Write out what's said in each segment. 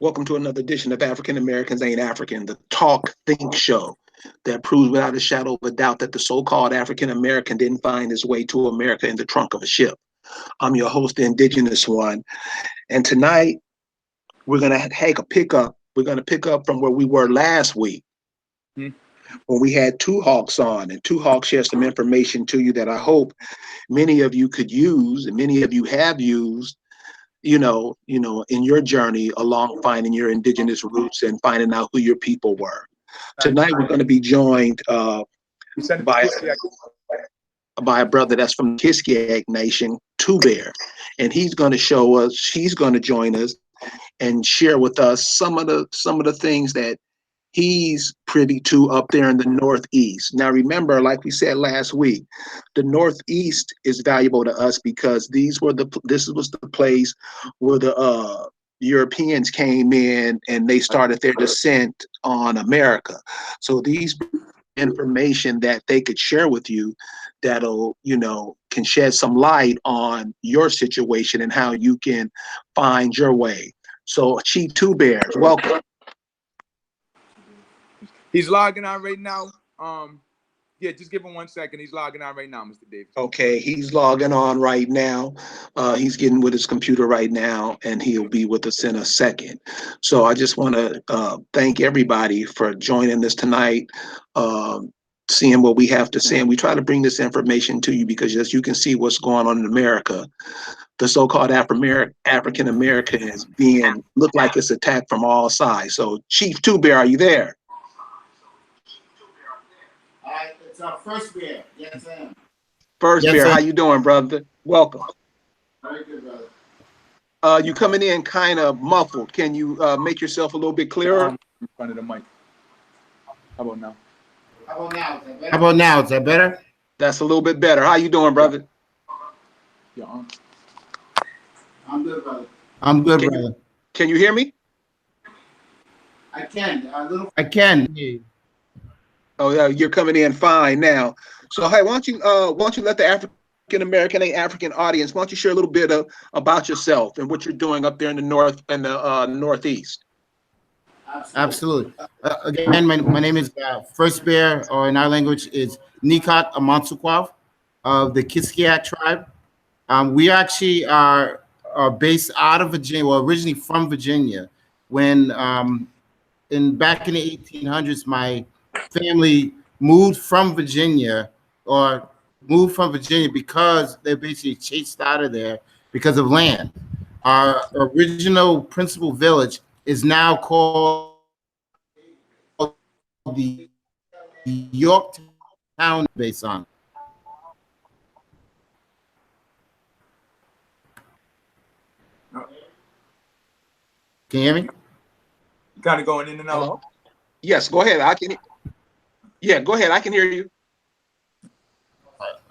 Welcome to another edition of African Americans Ain't African, the talk think show that proves without a shadow of a doubt that the so called African American didn't find his way to America in the trunk of a ship. I'm your host, the Indigenous one. And tonight, we're going to take a pickup. We're going to pick up from where we were last week Hmm. when we had Two Hawks on, and Two Hawks shared some information to you that I hope many of you could use, and many of you have used in your journey along finding your indigenous roots and finding out who your people were. Tonight we're going to be joined We sent it to by Kissiak. by a brother that's from Kiskiak Nation, Two Bear, and he's going to show us. He's going to join us and share with us some of the things that he's privy to up there in the Northeast. Now, remember, like we said last week, the Northeast is valuable to us because this was the place where the Europeans came in and they started their descent on America. So these information that they could share with you that'll can shed some light on your situation and how you can find your way. So Chief Two Bears, welcome. He's logging on right now. Yeah, just give him 1 second. He's logging on right now, Mr. Davis. Okay, he's logging on right now. He's getting with his computer right now, and he'll be with us in a second. So I just want to thank everybody for joining us tonight, seeing what we have to say. And we try to bring this information to you because, as you can see, what's going on in America, the so-called African American is being looked like it's attacked from all sides. So, Chief Two Bear, are you there? It's our first beer. Yes, I am. First Yes, Bear, sir. how you doing, brother? Welcome. Very good, brother. You coming in kind of muffled. Can you make yourself a little bit clearer? In front of the mic. How about now? How about now? Is that better? How about now? Is that better? That's a little bit better. How you doing, brother? You're on. I'm good, brother. I'm good, brother. Can you hear me? I can. I can. Oh, yeah, you're coming in fine now. So, hey, why don't you let the African American and African audience, why don't you share a little bit about yourself and what you're doing up there in the north and the Northeast? Absolutely. Again, my name is First Bear, or in our language is Nikat Amansukwav of the Kiskiak tribe. We actually are based out of Virginia, well, originally from Virginia. When back in the 1800s, my family moved from Virginia, because they're basically chased out of there because of land. Our original principal village is now called the Yorktown based on. Can you hear me? Kind of going in and out. Hello? Yes, go ahead. Yeah, go ahead. I can hear you.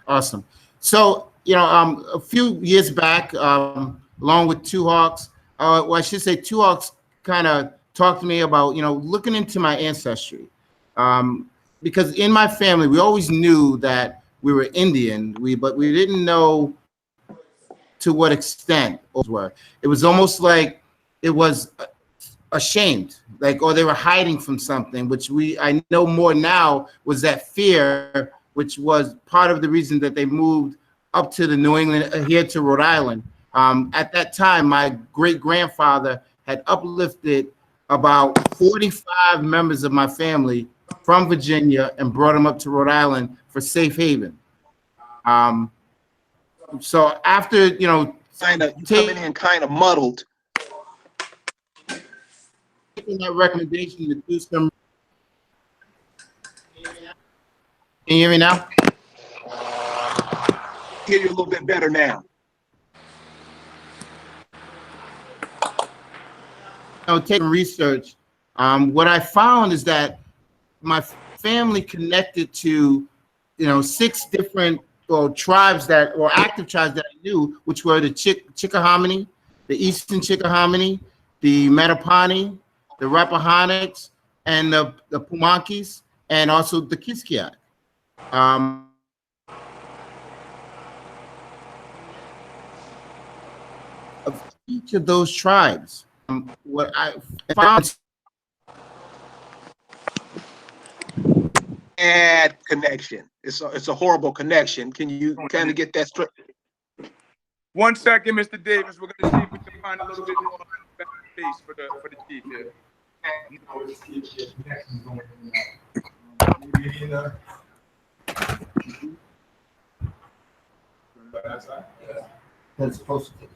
Awesome. So, a few years back, along with Two Hawks, well, I should say Two Hawks kind of talked to me about, looking into my ancestry. Because in my family, we always knew that we were Indian, but we didn't know to what extent were. It was almost like it was ashamed, or they were hiding from something, which I know more now was that fear, which was part of the reason that they moved up to the New England, here to Rhode Island. At that time, my great-grandfather had uplifted about 45 members of my family from Virginia and brought them up to Rhode Island for safe haven. So after, coming in kind of muddled. taking that recommendation to do some. Can you hear me now? Hear you a little bit better now. Taking research, what I found is that my family connected to, 6 different tribes or active tribes that I knew, which were the Chickahominy, the Eastern Chickahominy, the Mattaponi, the Rappahannocks, and the Pumankis, and also the Kiskiak. Of each of those tribes, what I found. Bad connection. It's a horrible connection. Can you kind of get that straight? 1 second, Mr. Davis. We're gonna see if we can find a little bit more space for the chief here. That's supposed to.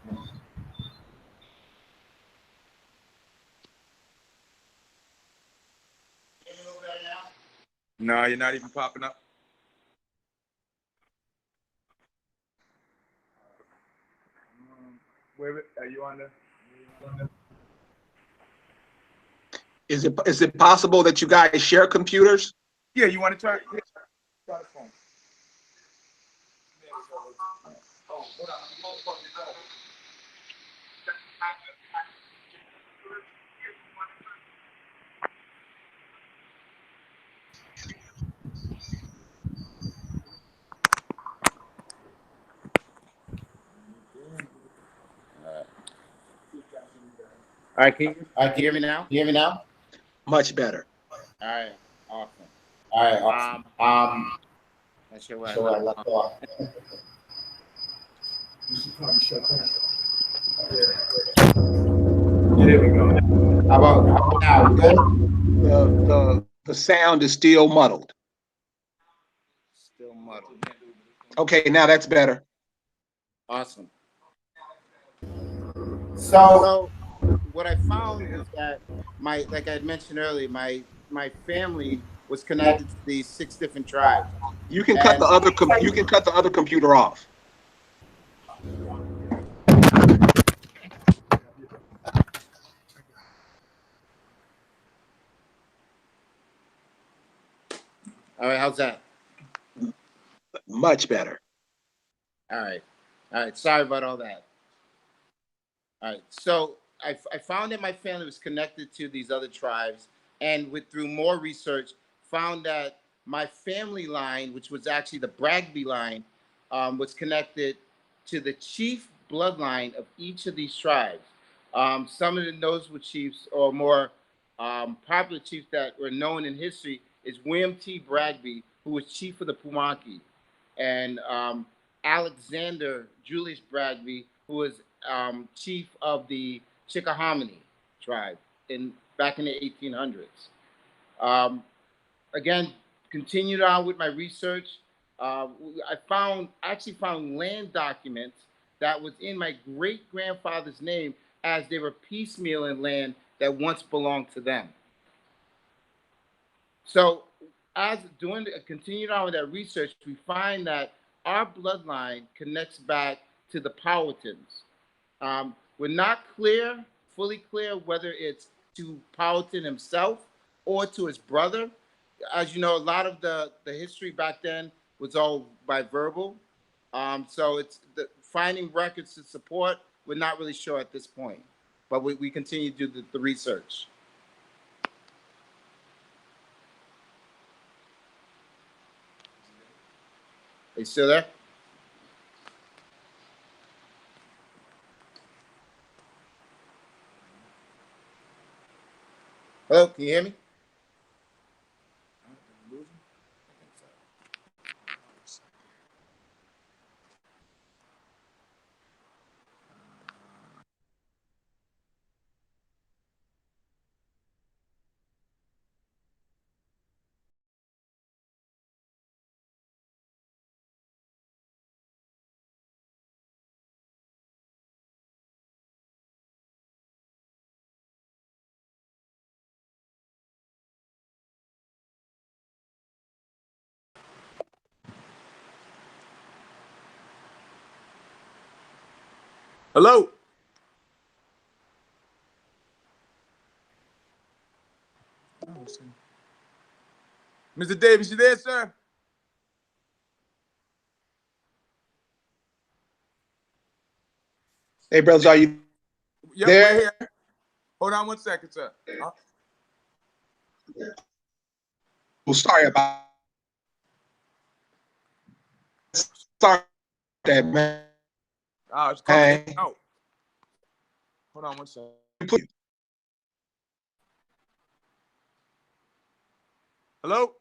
No, you're not even popping up. Where are you on the? Is it possible that you guys share computers? Yeah, you want to try? Yeah. Try the phone. All right, can you hear me now? You hear me now? Much better. All right, awesome. All right. Awesome. Not sure where So I left off. You should probably shut that. Yeah, there we go. How about now? Good. The sound is still muddled. Still muddled. Okay, now that's better. Awesome. So what I found is that like I had mentioned earlier, my family was connected to these 6 different tribes. You can cut the other computer off. All right, how's that? Much better. All right. Sorry about all that. All right. So I found that my family was connected to these other tribes, and through more research, found that my family line, which was actually the Bragby line, was connected to the chief bloodline of each of these tribes. Some of the notable chiefs, or more popular chiefs that were known in history, is William T. Bragby, who was chief of the Pumaki, and Alexander Julius Bragby, who was chief of the Chickahominy tribe back in the 1800s. Again, continued on with my research. I actually found land documents that was in my great grandfather's name, as they were piecemealing land that once belonged to them. So, continued on with that research, we find that our bloodline connects back to the Powhatans. We're not fully clear whether it's to Powhatan himself or to his brother. As you know, a lot of the history back then was all by verbal. So it's finding records to support. We're not really sure at this point, but we continue to do the research. Are you still there? Hello, can you hear me? Hello. Mr. Davis, you there, sir? Hey, brothers, are you Yep, there? we're here. Hold on 1 second, sir. Well, sorry about that, man. It's coming in. Oh. Hold on 1 second. Hello?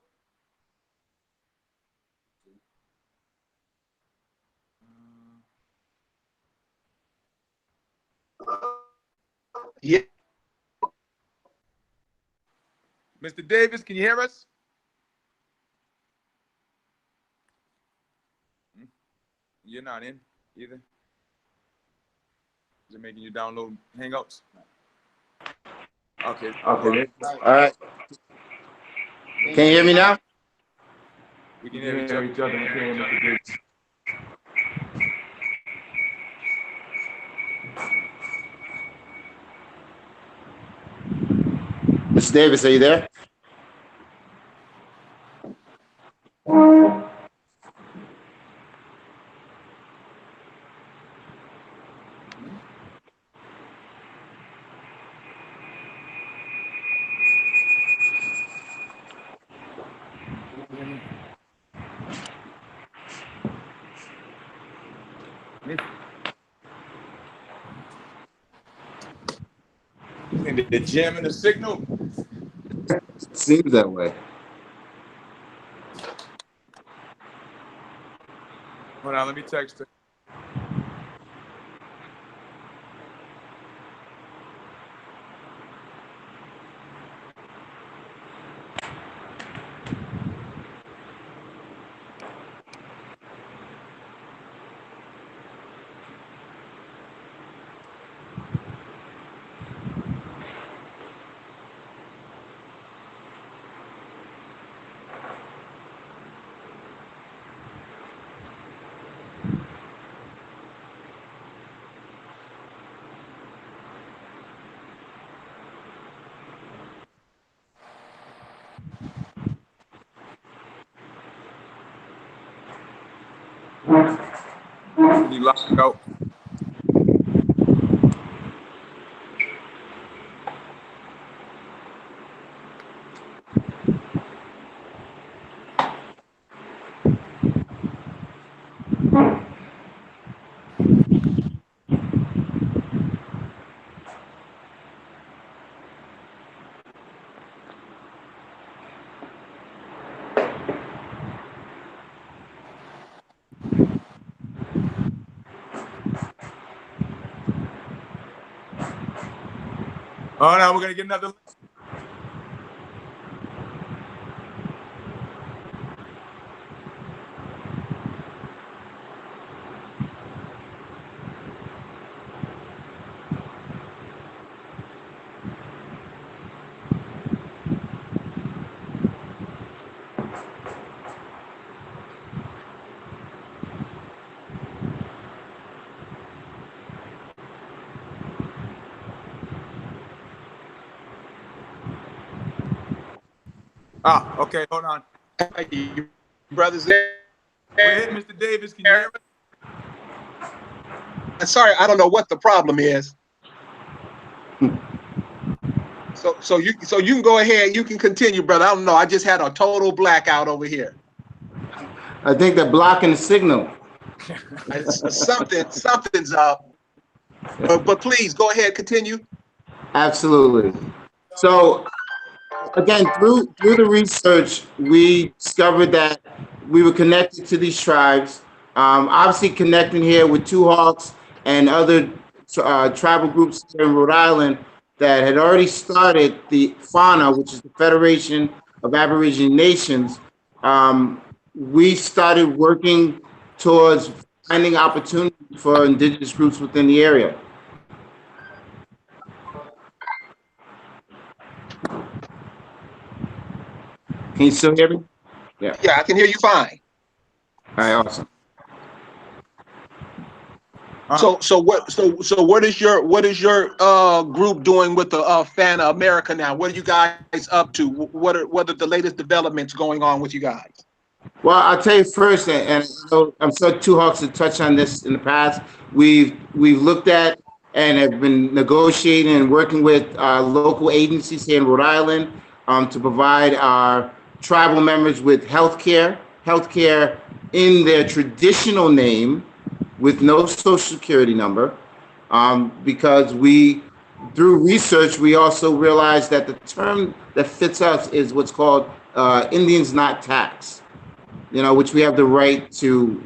Yeah. Mr. Davis, can you hear us? You're not in either. Is it making you download Hangouts? Okay. Okay. All right. Can you hear me now? We can hear each other. Mr. Davis. Mr. Davis, are you there? In the gym and the signal. Seems that way. Hold on, let me text her. Can you lock out? Oh, no, we're going to get another. Ah, okay, hold on. You brothers there? Go ahead, Mr. Davis, can you hear us? Sorry, I don't know what the problem is. So you can go ahead. You can continue, brother. I don't know. I just had a total blackout over here. I think they're blocking the signal. Something's up. But please go ahead. Continue. Absolutely. So again, through the research, we discovered that we were connected to these tribes. Obviously, connecting here with Two Hawks and other tribal groups here in Rhode Island that had already started the FANA, which is the Federation of Aboriginal Nations. We started working towards finding opportunity for indigenous groups within the area. Can you still hear me? Yeah, I can hear you fine. All right, awesome. So what is your group doing with the FANAAmerica now? What are you guys up to? What are the latest developments going on with you guys? Well, I'll tell you first, and so I'm sure Two Hawks have touched on this in the past. We've looked at and have been negotiating and working with local agencies here in Rhode Island to provide our tribal members with healthcare in their traditional name with no social security number, because through research, we also realized that the term that fits us is what's called Indians not tax, which we have the right to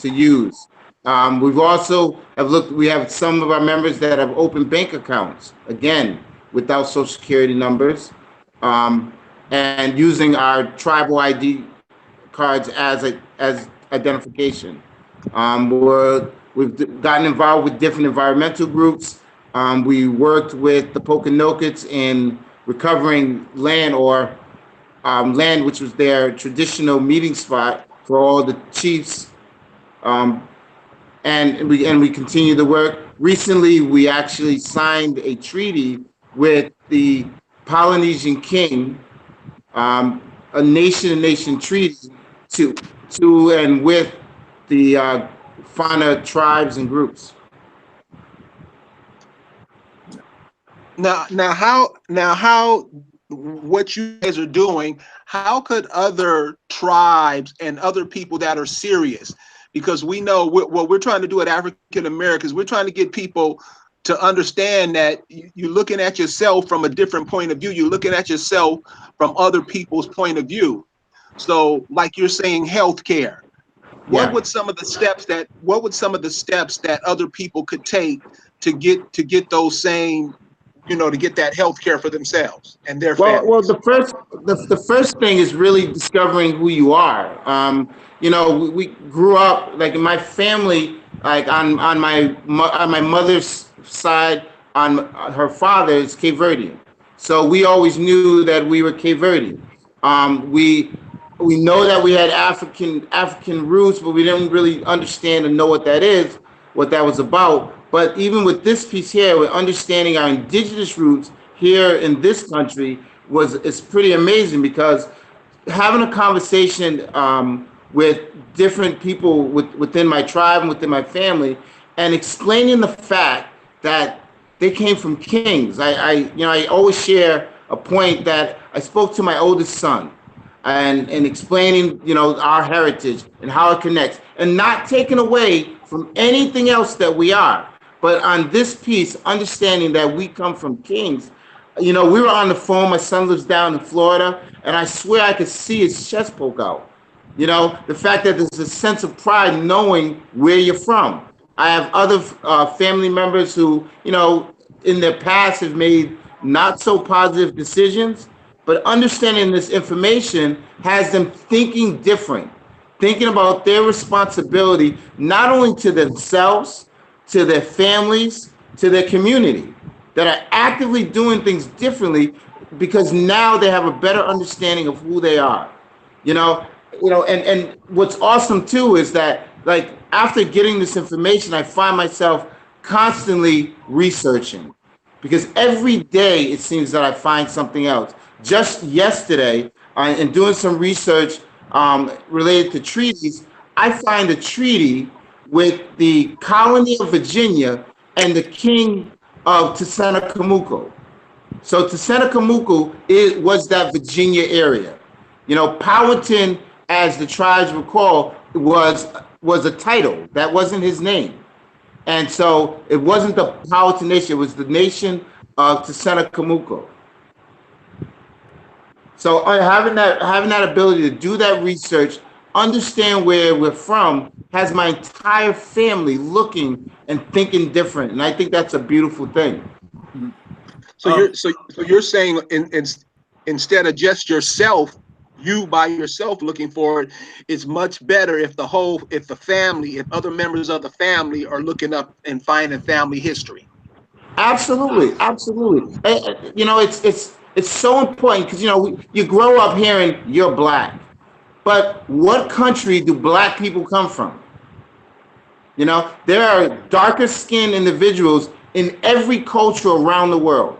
use. We've also have looked. We have some of our members that have opened bank accounts, again without Social Security numbers, and using our tribal ID cards as identification. We've gotten involved with different environmental groups. We worked with the Pokanokets in recovering land land which was their traditional meeting spot for all the chiefs, and we continue the work. Recently, we actually signed a treaty with the Polynesian King, a nation-to-nation treaty to and with the fauna tribes and groups. Now, what you guys are doing, how could other tribes and other people that are serious, because we know what we're trying to do at African Americans, we're trying to get people to understand that you're looking at yourself from a different point of view. You're looking at yourself from other people's point of view. So like you're saying, healthcare. What would some of the steps that other people could take to get those same, to get that health care for themselves and their families? Well, the first thing is really discovering who you are. We grew up, like in my family, like on my mother's side, on her father is Cape Verdean. So we always knew that we were Cape Verdean. We know that we had African roots, but we didn't really understand and know what that was about. But even with this piece here, we're understanding our indigenous roots here in this country is pretty amazing, because having a conversation with different people within my tribe and within my family, and explaining the fact that they came from kings. I always share a point that I spoke to my oldest son, and explaining our heritage and how it connects, and not taking away from anything else that we are. But on this piece, understanding that we come from kings. We were on the phone. My son lives down in Florida, and I swear I could see his chest poke out. The fact that there's a sense of pride knowing where you're from. I have other family members who, in their past have made not so positive decisions, but understanding this information has them thinking different, thinking about their responsibility, not only to themselves, to their families, to their community, that are actively doing things differently, because now they have a better understanding of who they are. And what's awesome too is that, like, after getting this information, I find myself constantly researching, because every day it seems that I find something else. Just yesterday, in doing some research related to treaties, I find a treaty with the colony of Virginia and the king of Tsenicamuco. So Tsenicamuco was that Virginia area. Powhatan, as the tribes recall, was a title. That wasn't his name. And so it wasn't the Powhatan nation, it was the nation of Tsenicamuco. So having that ability to do that research, understand where we're from, has my entire family looking and thinking different, and I think that's a beautiful thing. So you're saying instead of just yourself, you by yourself looking for it, it's much better if the family, if other members of the family are looking up and finding family history. Absolutely. It's so important, because you grow up hearing you're black, but what country do black people come from? There are darker skinned individuals in every culture around the world.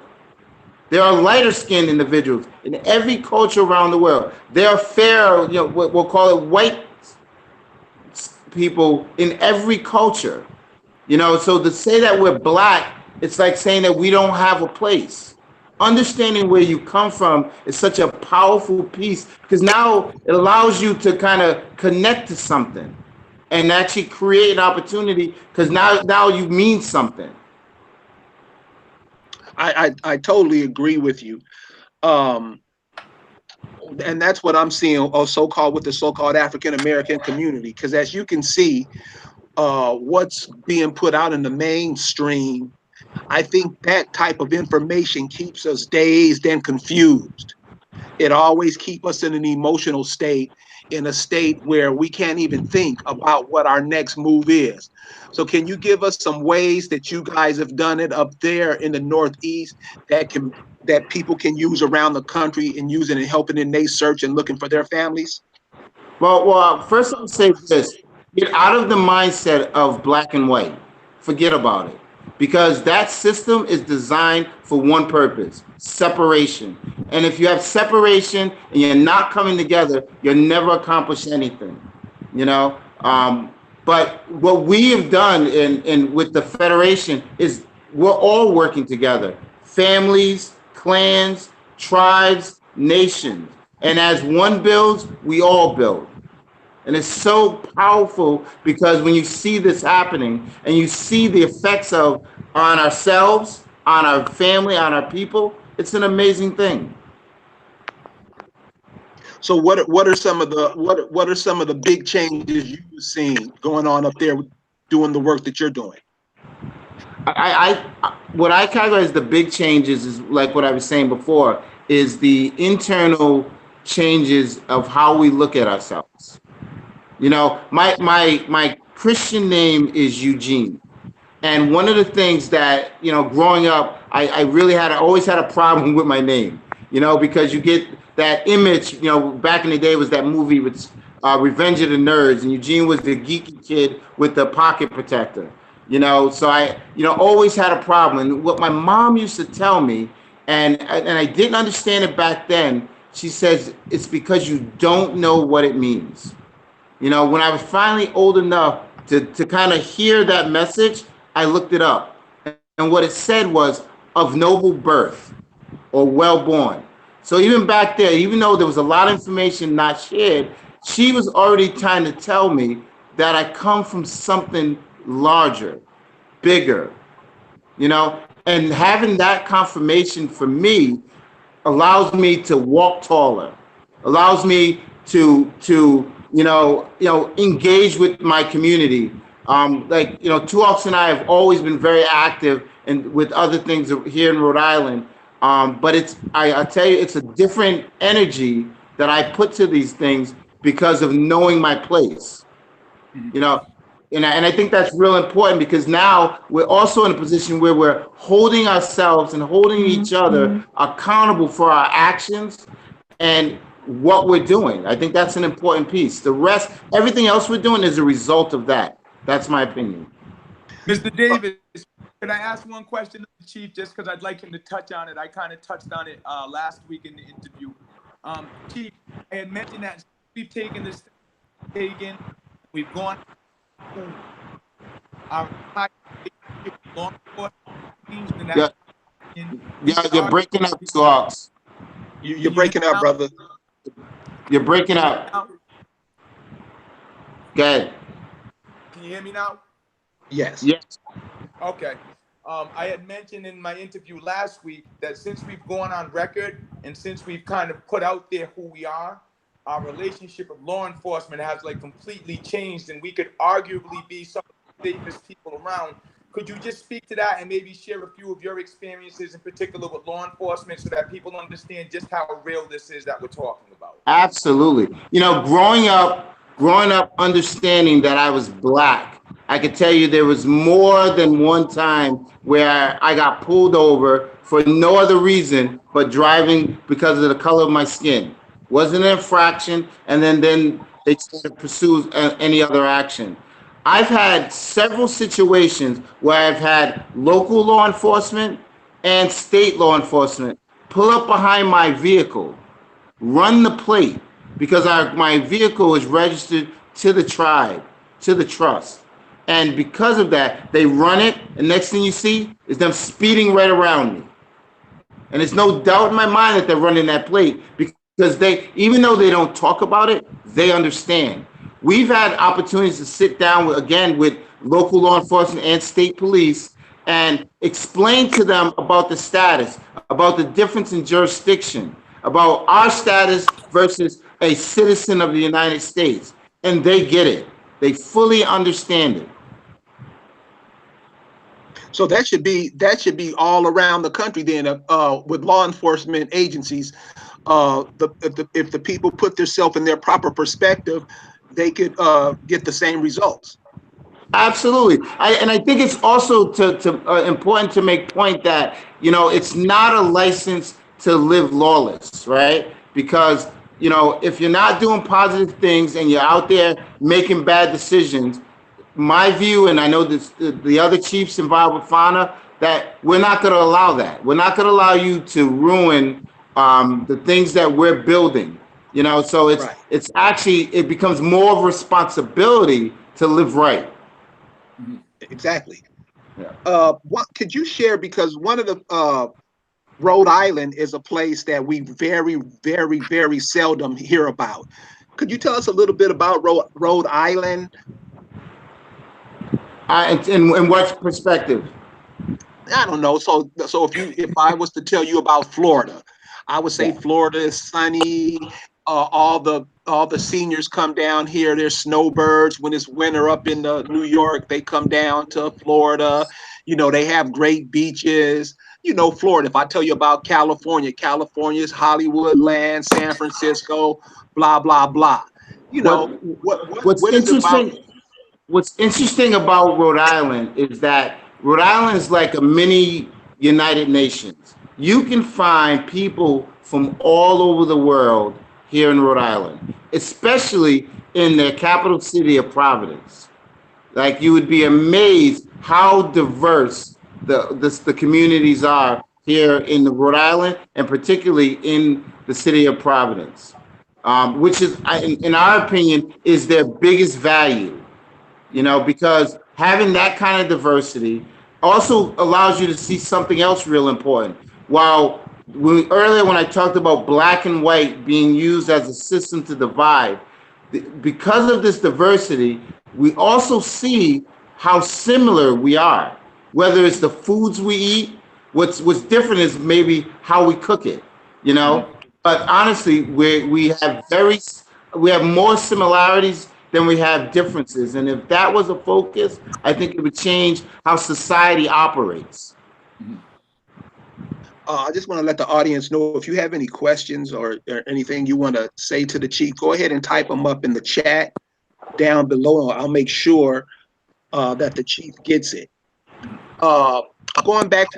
There are lighter skinned individuals in every culture around the world. There are fair, we'll call it white people in every culture. So to say that we're black, it's like saying that we don't have a place. Understanding where you come from is such a powerful piece, because now it allows you to kind of connect to something and actually create an opportunity, because now you mean something. I totally agree with you. and that's what I'm seeing, or so-called with the so-called African American community. Because as you can see, what's being put out in the mainstream, I think that type of information keeps us dazed and confused. It always keeps us in an emotional state, in a state where we can't even think about what our next move is. So can you give us some ways that you guys have done it up there in the Northeast that people can use around the country and using and helping in their search and looking for their families? Well, first let me say this: get out of the mindset of black and white. Forget about it, because that system is designed for one purpose: separation. And if you have separation and you're not coming together, you'll never accomplish anything. You know. But what we have done in with the federation is we're all working together: families, clans, tribes, nations. And as one builds, we all build. And it's so powerful because when you see this happening and you see the effects of on ourselves, on our family, on our people, it's an amazing thing. So what are some of the big changes you've seen going on up there doing the work that you're doing? What I categorize the big changes is like what I was saying before, is the internal changes of how we look at ourselves. You know, my Christian name is Eugene. And one of the things that, you know, growing up, I really always had a problem with my name, you know, because you get that image, you know, back in the day was that movie with Revenge of the Nerds, and Eugene was the geeky kid with the pocket protector, you know. So I, you know, always had a problem. And what my mom used to tell me, and I didn't understand it back then, she says, it's because you don't know what it means. You know, when I was finally old enough to kind of hear that message, I looked it up. And what it said was of noble birth or well born. So even back there, even though there was a lot of information not shared, she was already trying to tell me that I come from something larger, bigger, you know, and having that confirmation for me allows me to walk taller, allows me to engage with my community. Like, you know, Two Hawks and I have always been very active and with other things here in Rhode Island. But I tell you, it's a different energy that I put to these things because of knowing my place, you know. And I think that's real important because now we're also in a position where we're holding ourselves and holding each other accountable for our actions and what we're doing. I think that's an important piece. The rest, everything else we're doing is a result of that. That's my opinion. Mr. Davis, can I ask one question of the Chief, just because I'd like him to touch on it? I kind of touched on it last week in the interview. Chief, I had mentioned that we've taken this, we've gone through our law enforcement. Yeah, you're breaking up, Two Hawks. You're breaking up, brother. You're breaking up. Go ahead. Can you hear me now? Yes. Yes. Okay. I had mentioned in my interview last week that since we've gone on record and since we've kind of put out there who we are, our relationship with law enforcement has like completely changed, and we could arguably be some of the safest people around. Could you just speak to that and maybe share a few of your experiences in particular with law enforcement so that people understand just how real this is that we're talking about? Absolutely. You know, growing up understanding that I was black, I could tell you there was more than one time where I got pulled over for no other reason but driving because of the color of my skin. Wasn't an infraction, and then they started to pursue any other action. I've had several situations where I've had local law enforcement and state law enforcement pull up behind my vehicle, run the plate, because my vehicle is registered to the tribe, to the trust. And because of that, they run it, and next thing you see is them speeding right around me. And there's no doubt in my mind that they're running that plate because even though they don't talk about it, they understand. We've had opportunities to sit down with local law enforcement and state police and explain to them about the status, about the difference in jurisdiction, about our status versus a citizen of the United States, and they get it. They fully understand it. So that should be all around the country then, with law enforcement agencies. If the people put themselves in their proper perspective, they could get the same results. Absolutely. And I think it's also important to make point that, it's not a license to live lawless, right? Because, if you're not doing positive things and you're out there making bad decisions, my view, and I know this, the other chiefs involved with FANA, that we're not going to allow that. We're not going to allow you to ruin the things that we're building. So Right. it's actually, it becomes more of a responsibility to live right. Exactly. Yeah. What could you share? Because one of the Rhode Island is a place that we very, very, very seldom hear about. Could you tell us a little bit about Rhode Island? In what perspective? I don't know. So if I was to tell you about Florida, I would say Yeah. Florida is sunny. All the seniors come down here. They're snowbirds. When it's winter up in New York, they come down to Florida. They have great beaches. Florida. If I tell you about California, California is Hollywood land, San Francisco, blah blah blah. What What's What is it about? interesting? What's interesting about Rhode Island is that Rhode Island is like a mini United Nations. You can find people from all over the world here in Rhode Island, especially in their capital city of Providence. Like, you would be amazed how diverse the communities are here in the Rhode Island, and particularly in the city of Providence, which is, in our opinion, is their biggest value. Because having that kind of diversity also allows you to see something else real important. While earlier when I talked about black and white being used as a system to divide, because of this diversity, we also see how similar we are. Whether it's the foods we eat, what's different is maybe how we cook it. But honestly, we have more similarities than we have differences. And if that was a focus, I think it would change how society operates. I just want to let the audience know, if you have any questions or anything you want to say to the chief, go ahead and type them up in the chat down below. I'll make sure that the chief gets it. Going back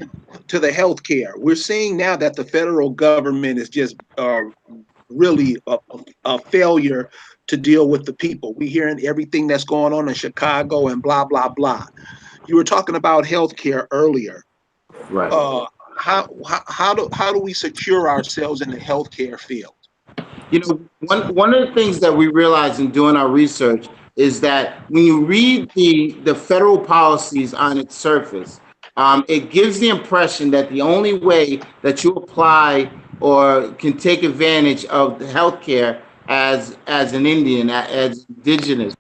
to the healthcare, we're seeing now that the federal government is just really a failure to deal with the people. We're hearing everything that's going on in Chicago and blah, blah, blah. You were talking about healthcare earlier. Right. How do we secure ourselves in the healthcare field? One of the things that we realized in doing our research is that when you read the federal policies on its surface, it gives the impression that the only way that you apply or can take advantage of the healthcare as an Indian, as Indigenous,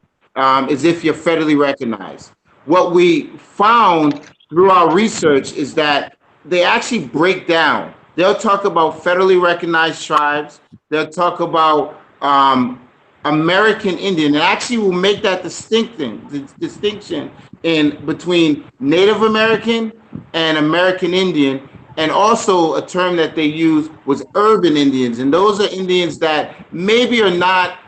is if you're federally recognized. What we found through our research is that they actually break down. They'll talk about federally recognized tribes. They'll talk about American Indian, and actually will make that distinction in between Native American and American Indian. And also a term that they use was urban Indians. And those are Indians that maybe are not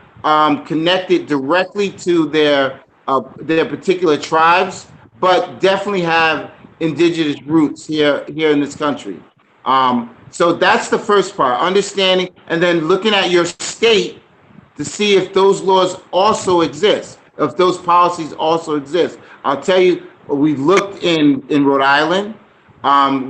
connected directly to their particular tribes, but definitely have indigenous roots here in this country. So that's the first part, understanding, and then looking at your state to see if those laws also exist, if those policies also exist. I'll tell you, we looked in Rhode Island.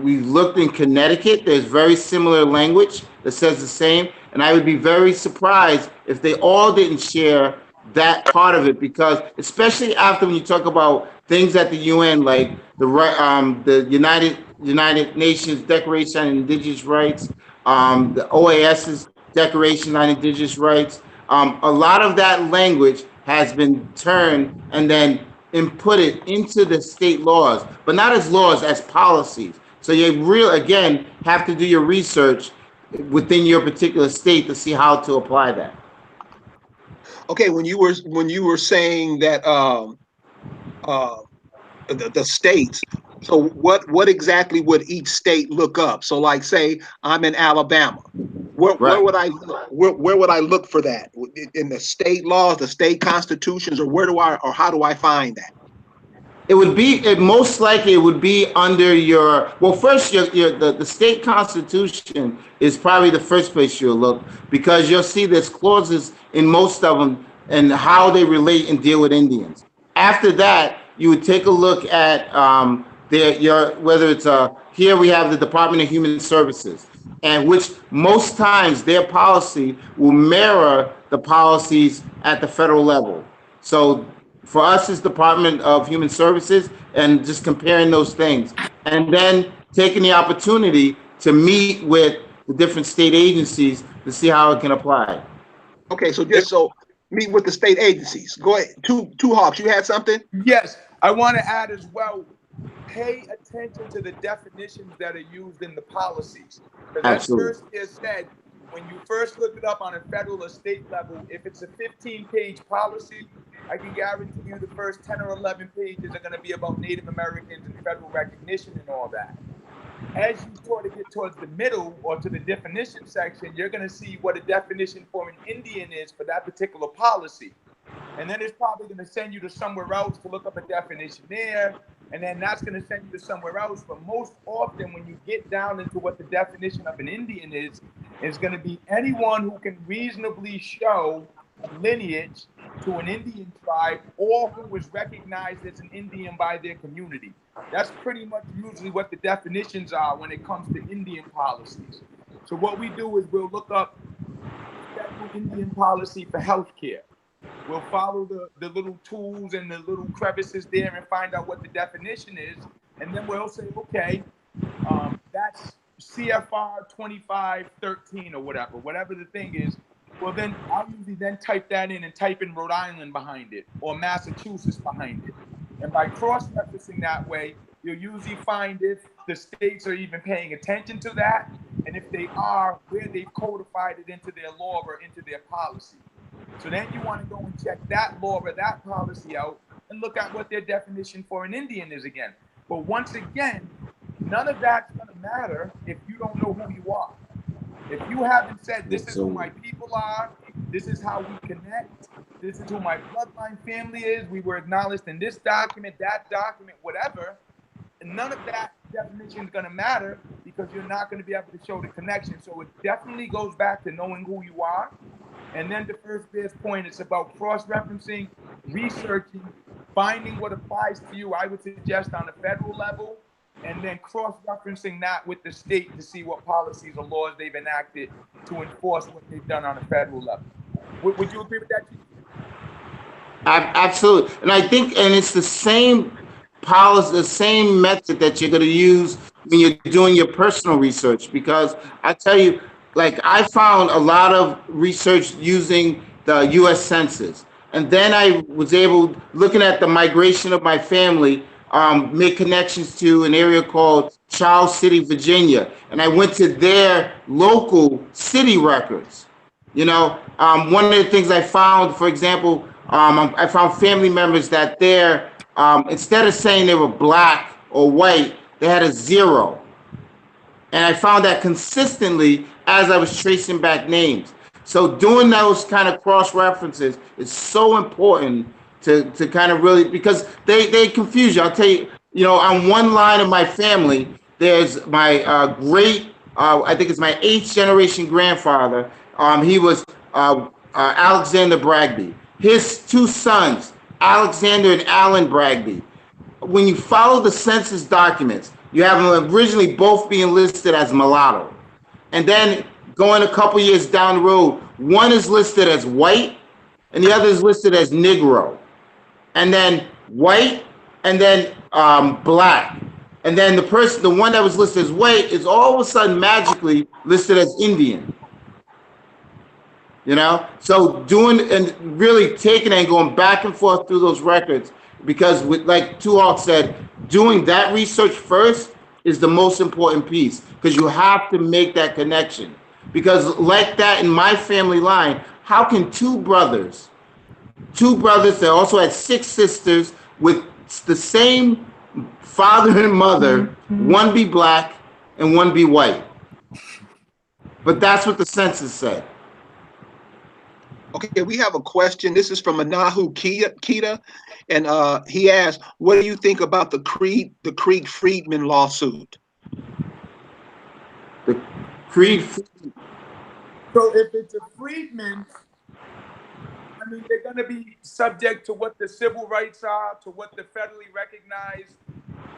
We looked in Connecticut. There's very similar language that says the same. And I would be very surprised if they all didn't share that part of it, because especially after when you talk about things at the UN, like the United Nations Declaration on Indigenous Rights, the OAS's Declaration on Indigenous Rights, a lot of that language has been turned and then inputted into the state laws, but not as laws, as policies. So you again have to do your research within your particular state to see how to apply that. Okay, when you were saying that uh, the states. So what exactly would each state look up? So like say I'm in Alabama. Where Right. would I where would I look for that? In the state laws, the state constitutions, or how do I find that? It most likely it would be under your, well, first the state constitution is probably the first place you'll look, because you'll see there's clauses in most of them and how they relate and deal with Indians. After that, you would take a look at whether it's here we have the Department of Human Services, and which most times their policy will mirror the policies at the federal level. So for us, it's Department of Human Services, and just comparing those things, and then taking the opportunity to meet with the different state agencies to see how it can apply. Okay, so meet with the state agencies. Go ahead. Two Hawks, you had something? Yes, I want to add as well, pay attention to the definitions that are used in the policies. Because as first is said, when you first look it up on a federal or state level, if it's a 15-page policy, I can guarantee you the first 10 or 11 pages are going to be about Native Americans and federal recognition and all that. As you sort of get towards the middle or to the definition section, you're going to see what a definition for an Indian is for that particular policy. And then it's probably going to send you to somewhere else to look up a definition there. And then that's going to send you to somewhere else. But most often, when you get down into what the definition of an Indian is going to be anyone who can reasonably show lineage to an Indian tribe or who was recognized as an Indian by their community. That's pretty much usually what the definitions are when it comes to Indian policies. So what we do is we'll look up federal Indian policy for healthcare. We'll follow the little tools and the little crevices there and find out what the definition is. And then we'll say, okay, that's CFR 2513 or whatever the thing is. Well, then I'll usually then type that in and type in Rhode Island behind it or Massachusetts behind it. And by cross-referencing that way, you'll usually find if the states are even paying attention to that, and if they are, where they've codified it into their law or into their policy. So then you want to go and check that law or that policy out and look at what their definition for an Indian is again. But once again, none of that's going to matter if you don't know who you are. If you haven't said, this is who my people are, this is how we connect, this is who my bloodline family is, we were acknowledged in this document, that document, whatever, and none of that definition is going to matter because you're not going to be able to show the connection. So it definitely goes back to knowing who you are. And then the first best point, it's about cross-referencing, researching, finding what applies to you, I would suggest on a federal level, and then cross-referencing that with the state to see what policies or laws they've enacted to enforce what they've done on a federal level. Would you agree with that, Chief? Absolutely. And I think, and it's the same policy, the same method that you're going to use when you're doing your personal research, because I tell you, like, I found a lot of research using the U.S. Census. And then I was able, looking at the migration of my family, make connections to an area called Charles City, Virginia. And I went to their local city records. You know, one of the things I found, for example, I found family members that they're, instead of saying they were black or white, they had a 0. And I found that consistently as I was tracing back names. So doing those kind of cross references is so important to kind of really, because they confuse you. I'll tell you, you know, on one line of my family, there's my I think it's my 8th generation grandfather. He was Alexander Bragby. His 2 sons, Alexander and Alan Bragby. When you follow the census documents, you have them originally both being listed as mulatto. And then going a couple years down the road, one is listed as white and the other is listed as Negro. And then white, and then black. And then the one that was listed as white is all of a sudden magically listed as Indian. You know, so doing and really taking and going back and forth through those records, because with, like Tuhawk said, doing that research first is the most important piece, because you have to make that connection. Because like that in my family line, how can two brothers that also had six sisters with the same father and mother, one be black and one be white? But that's what the census said. Okay, we have a question. This is from Anahu Kita, and he asked, "What do you think about the Creed Friedman lawsuit?" The Creed. So if it's a freedman, I mean, they're going to be subject to what the civil rights are, to what the federally recognized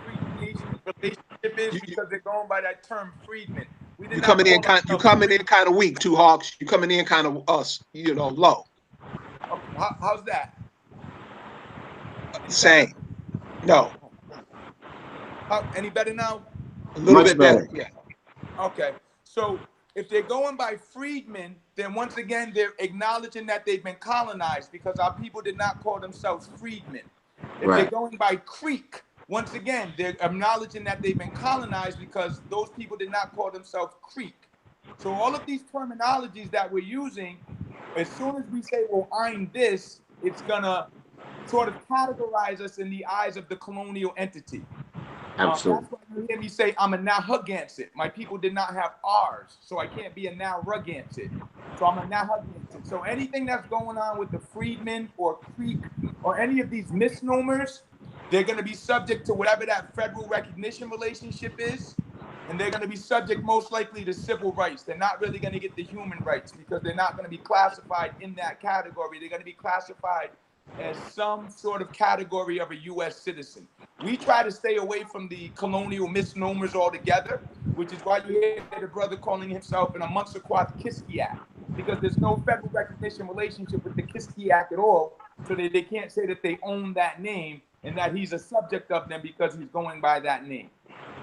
free nation relationship is, because they're going by that term freedman. You coming in kind of weak, Two Hawks. You coming in kind of low. Okay, how's that? Same. No. Any better now? A little bit better. Yeah. Okay. So if they're going by freedmen, then once again, they're acknowledging that they've been colonized, because our people did not call themselves freedmen. If they're going by Creek, once again, they're acknowledging that they've been colonized, because those people did not call themselves Creek. So all of these terminologies that we're using, as soon as we say, well, I'm this, it's going to sort of categorize us in the eyes of the colonial entity. Absolutely. That's why you hear me say I'm a Narragansett. My people did not have R's, so I can't be a Narragansett. So I'm a Narragansett. So anything that's going on with the freedmen or Creek or any of these misnomers, they're going to be subject to whatever that federal recognition relationship is, and they're going to be subject most likely to civil rights. They're not really going to get the human rights, because they're not going to be classified in that category. They're going to be classified as some sort of category of a U.S. citizen. We try to stay away from the colonial misnomers altogether, which is why you hear the brother calling himself an Amunsaquath Kiskiak, because there's no federal recognition relationship with the Kiskiak at all, so they can't say that they own that name and that he's a subject of them because he's going by that name.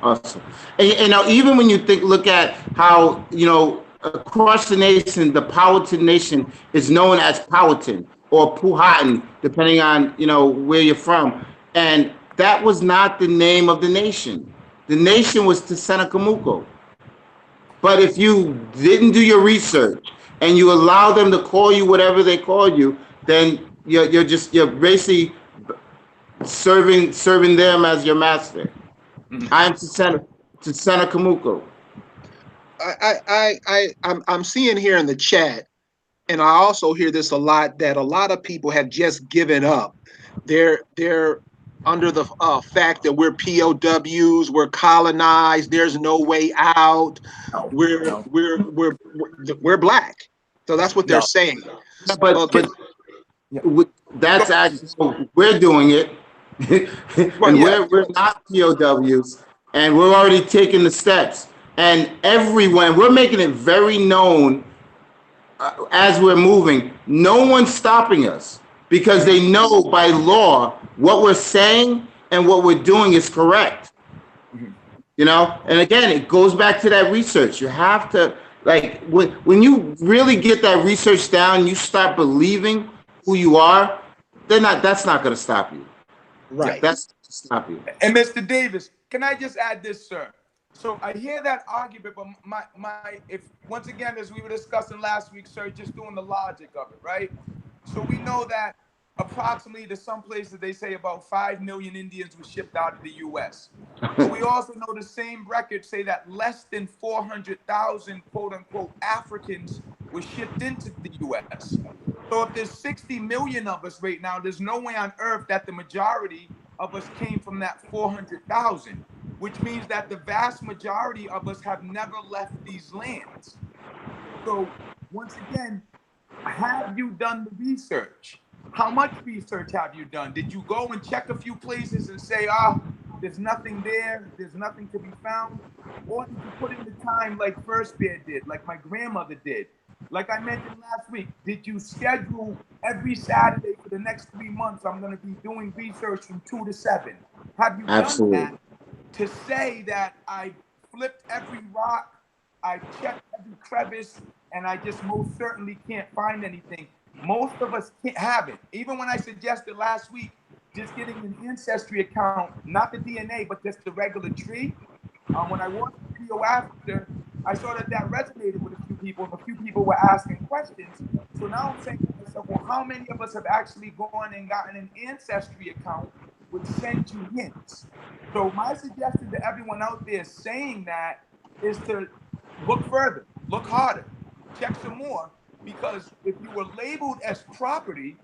Awesome. And now, even when you look at how, across the nation, the Powhatan Nation is known as Powhatan or Powhatan, depending on, where you're from. And that was not the name of the nation. The nation was Tsenicamuco. But if you didn't do your research and you allow them to call you whatever they call you, then you're basically serving them as your master. I'm Tsenicamuco. I'm seeing here in the chat, and I also hear this a lot, that a lot of people have just given up. They're under the fact that we're POWs, we're colonized, there's no way out. We're black. So that's what they're saying. But that's actually, we're doing it. And we're not POWs, and we're already taking the steps. And everyone, we're making it very known as we're moving. No one's stopping us, because they know by law what we're saying and what we're doing is correct. And again, it goes back to that research. You have to, when you really get that research down, you start believing who you are, that's not going to stop you. Right. That's to stop you. And Mr. Davis, can I just add this, sir? So I hear that argument, but if once again, as we were discussing last week, sir, just doing the logic of it, right? So we know that approximately, to some places they say about 5 million Indians were shipped out of the U.S. But we also know the same records say that less than 400,000 quote unquote Africans were shipped into the U.S. So if there's 60 million of us right now, there's no way on earth that the majority of us came from that 400,000, which means that the vast majority of us have never left these lands. So once again, have you done the research? How much research have you done? Did you go and check a few places and say, there's nothing there, there's nothing to be found? Or did you put in the time like First Bear did, like my grandmother did? Like I mentioned last week, did you schedule every Saturday for the next 3 months, I'm going to be doing research from 2 to 7? Have you done that to say that I flipped every rock, I checked every crevice, and I just most certainly can't find anything? Most of us haven't. Even when I suggested last week just getting an ancestry account, not the DNA, but just the regular tree, when I watched the video after, I saw that resonated with a few people, and a few people were asking questions. So now I'm saying to myself, well, how many of us have actually gone and gotten an ancestry account which sends you hints? So my suggestion to everyone out there saying that is to look further, look harder, check some more, because if you were labeled as property,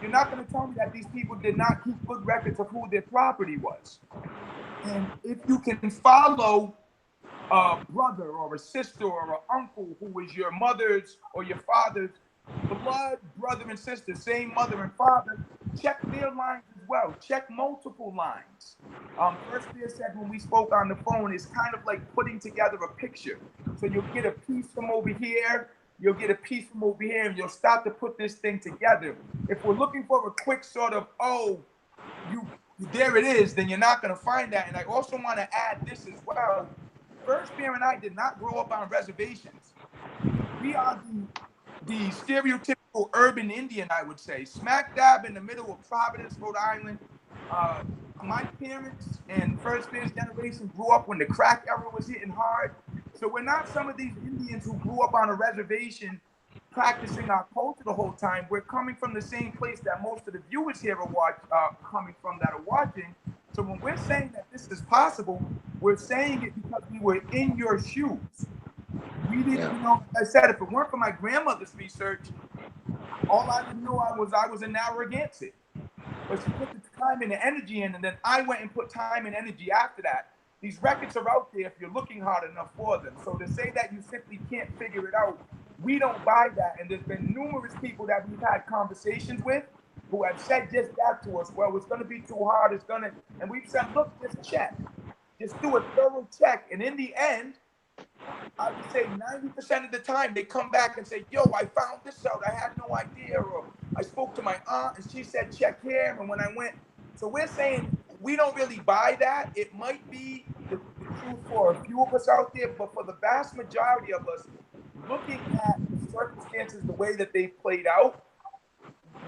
you're not going to tell me that these people did not keep good records of who their property was. And if you can follow a brother or a sister or an uncle who is your mother's or your father's blood brother and sister, same mother and father, check their lines as well. Check multiple lines. First Bear said when we spoke on the phone, it's kind of like putting together a picture. So you'll get a piece from over here, you'll get a piece from over here, and you'll start to put this thing together. If we're looking for a quick sort of, oh, there it is, then you're not going to find that. And I also want to add this as well. First Bear and I did not grow up on reservations. We are the stereotypical urban Indian, I would say, smack dab in the middle of Providence, Rhode Island. My parents and First Bear's generation grew up when the crack era was hitting hard. So we're not some of these Indians who grew up on a reservation practicing our culture the whole time. We're coming from the same place that most of the viewers here are coming from that are watching. So when we're saying that this is possible, we're saying it because we were in your shoes. We didn't, you know, like I said, if it weren't for my grandmother's research, all I didn't know I was a Narragansett. But she put the time and the energy in, and then I went and put time and energy after that. These records are out there if you're looking hard enough for them. So to say that you simply can't figure it out, we don't buy that. And there's been numerous people that we've had conversations with who have said just that to us. Well, it's going to be too hard. And we've said, look, just check. Just do a thorough check. And in the end, I would say 90% of the time they come back and say, yo, I found this out. I had no idea. Or I spoke to my aunt and she said, check here. And when I went, so we're saying we don't really buy that. It might be the truth for a few of us out there, but for the vast majority of us, looking at the circumstances the way that they've played out,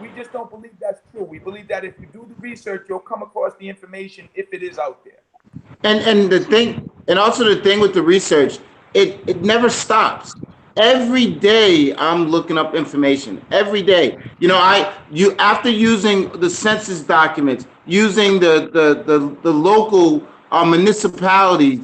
we just don't believe that's true. We believe that if you do the research, you'll come across the information if it is out there. And the thing, and also the thing with the research, it never stops. Every day I'm looking up information. Every day, you know, after using the census documents, using the local municipality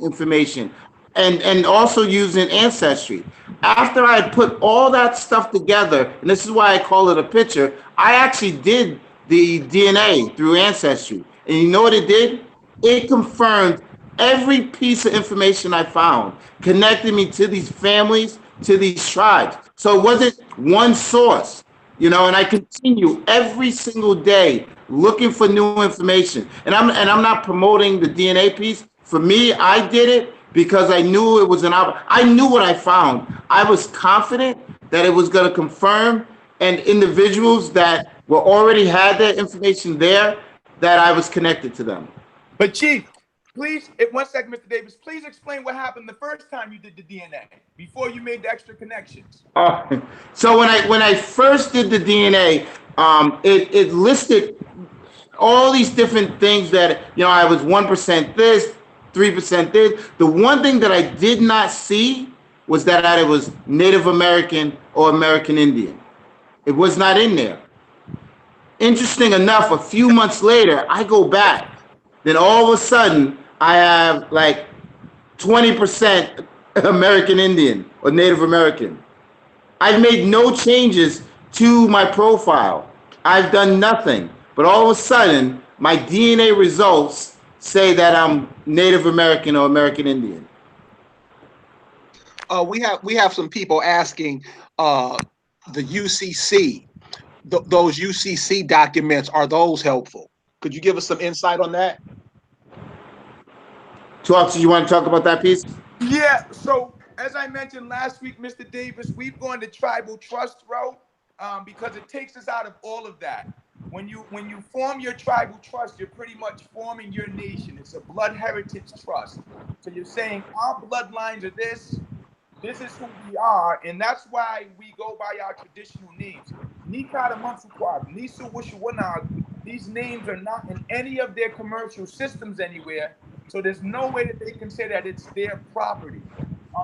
information, and also using ancestry. After I had put all that stuff together, and this is why I call it a picture, I actually did the DNA through ancestry, and you know what it did? It confirmed every piece of information I found, connected me to these families, to these tribes. So it wasn't one source, you know, and I continue every single day looking for new information. And I'm not promoting the DNA piece. For me, I did it because I knew it was I knew what I found. I was confident that it was going to confirm, and individuals that were already had that information there, that I was connected to them. But Chief, please, 1 second, Mr. Davis, please explain what happened the first time you did the DNA before you made the extra connections. So when I first did the DNA, it listed all these different things that, you know, I was 1% this, 3% this. The one thing that I did not see was that it was Native American or American Indian. It was not in there. Interesting enough, a few months later, I go back. Then all of a sudden, I have like 20% American Indian or Native American. I've made no changes to my profile. I've done nothing. But all of a sudden, my DNA results say that I'm Native American or American Indian. We have some people asking the UCC, those UCC documents, are those helpful? Could you give us some insight on that? Talks, you want to talk about that piece? Yeah, so as I mentioned last week, Mr. Davis, we've gone the tribal trust route because it takes us out of all of that. When you form your tribal trust, you're pretty much forming your nation. It's a blood heritage trust. So you're saying our bloodlines are this is who we are, and that's why we go by our traditional names. Nikata Mansukwab, Nisu Wushuwanag, these names are not in any of their commercial systems anywhere, so there's no way that they can say that it's their property.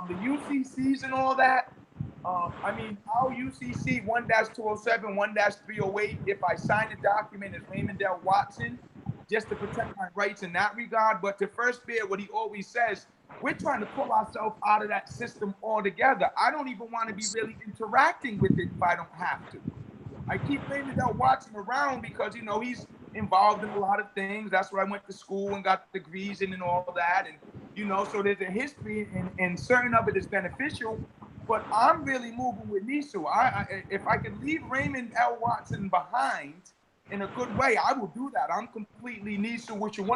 The UCCs and all that. I mean, our UCC 1-207, 1-308, if I sign a document as Raymond L. Watson, just to protect my rights in that regard. But to First Bear, what he always says, we're trying to pull ourselves out of that system altogether. I don't even want to be really interacting with it if I don't have to. I keep Raymond L. Watson around because, you know, he's involved in a lot of things. That's where I went to school and got degrees in and all of that. And, you know, so there's a history and certain of it is beneficial. But I'm really moving with Nisu. If I could leave Raymond L. Watson behind in a good way, I will do that. I'm completely Nisu with you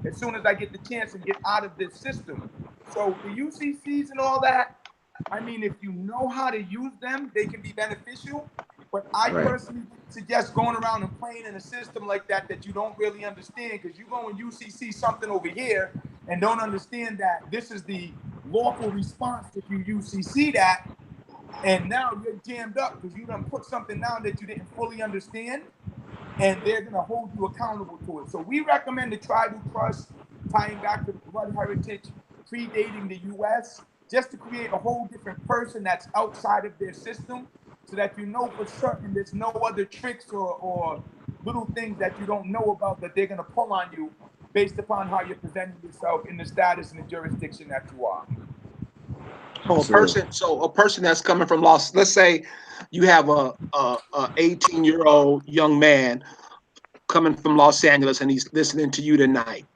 as soon as I get the chance and get out of this system. So the UCCs and all that, I mean, if you know how to use them, they can be beneficial. But I personally suggest going around and playing in a system like that you don't really understand, because you go and UCC something over here and don't understand that this is the lawful response if you UCC that, and now you're jammed up because you done put something down that you didn't fully understand, and they're going to hold you accountable to it. So we recommend the tribal trust, tying back to the blood heritage, predating the U.S., just to create a whole different person that's outside of their system, so that you know for certain there's no other tricks or little things that you don't know about that they're going to pull on you based upon how you're presenting yourself in the status and the jurisdiction that you are. So a person that's coming from let's say you have a 18-year-old young man coming from Los Angeles and he's listening to you tonight,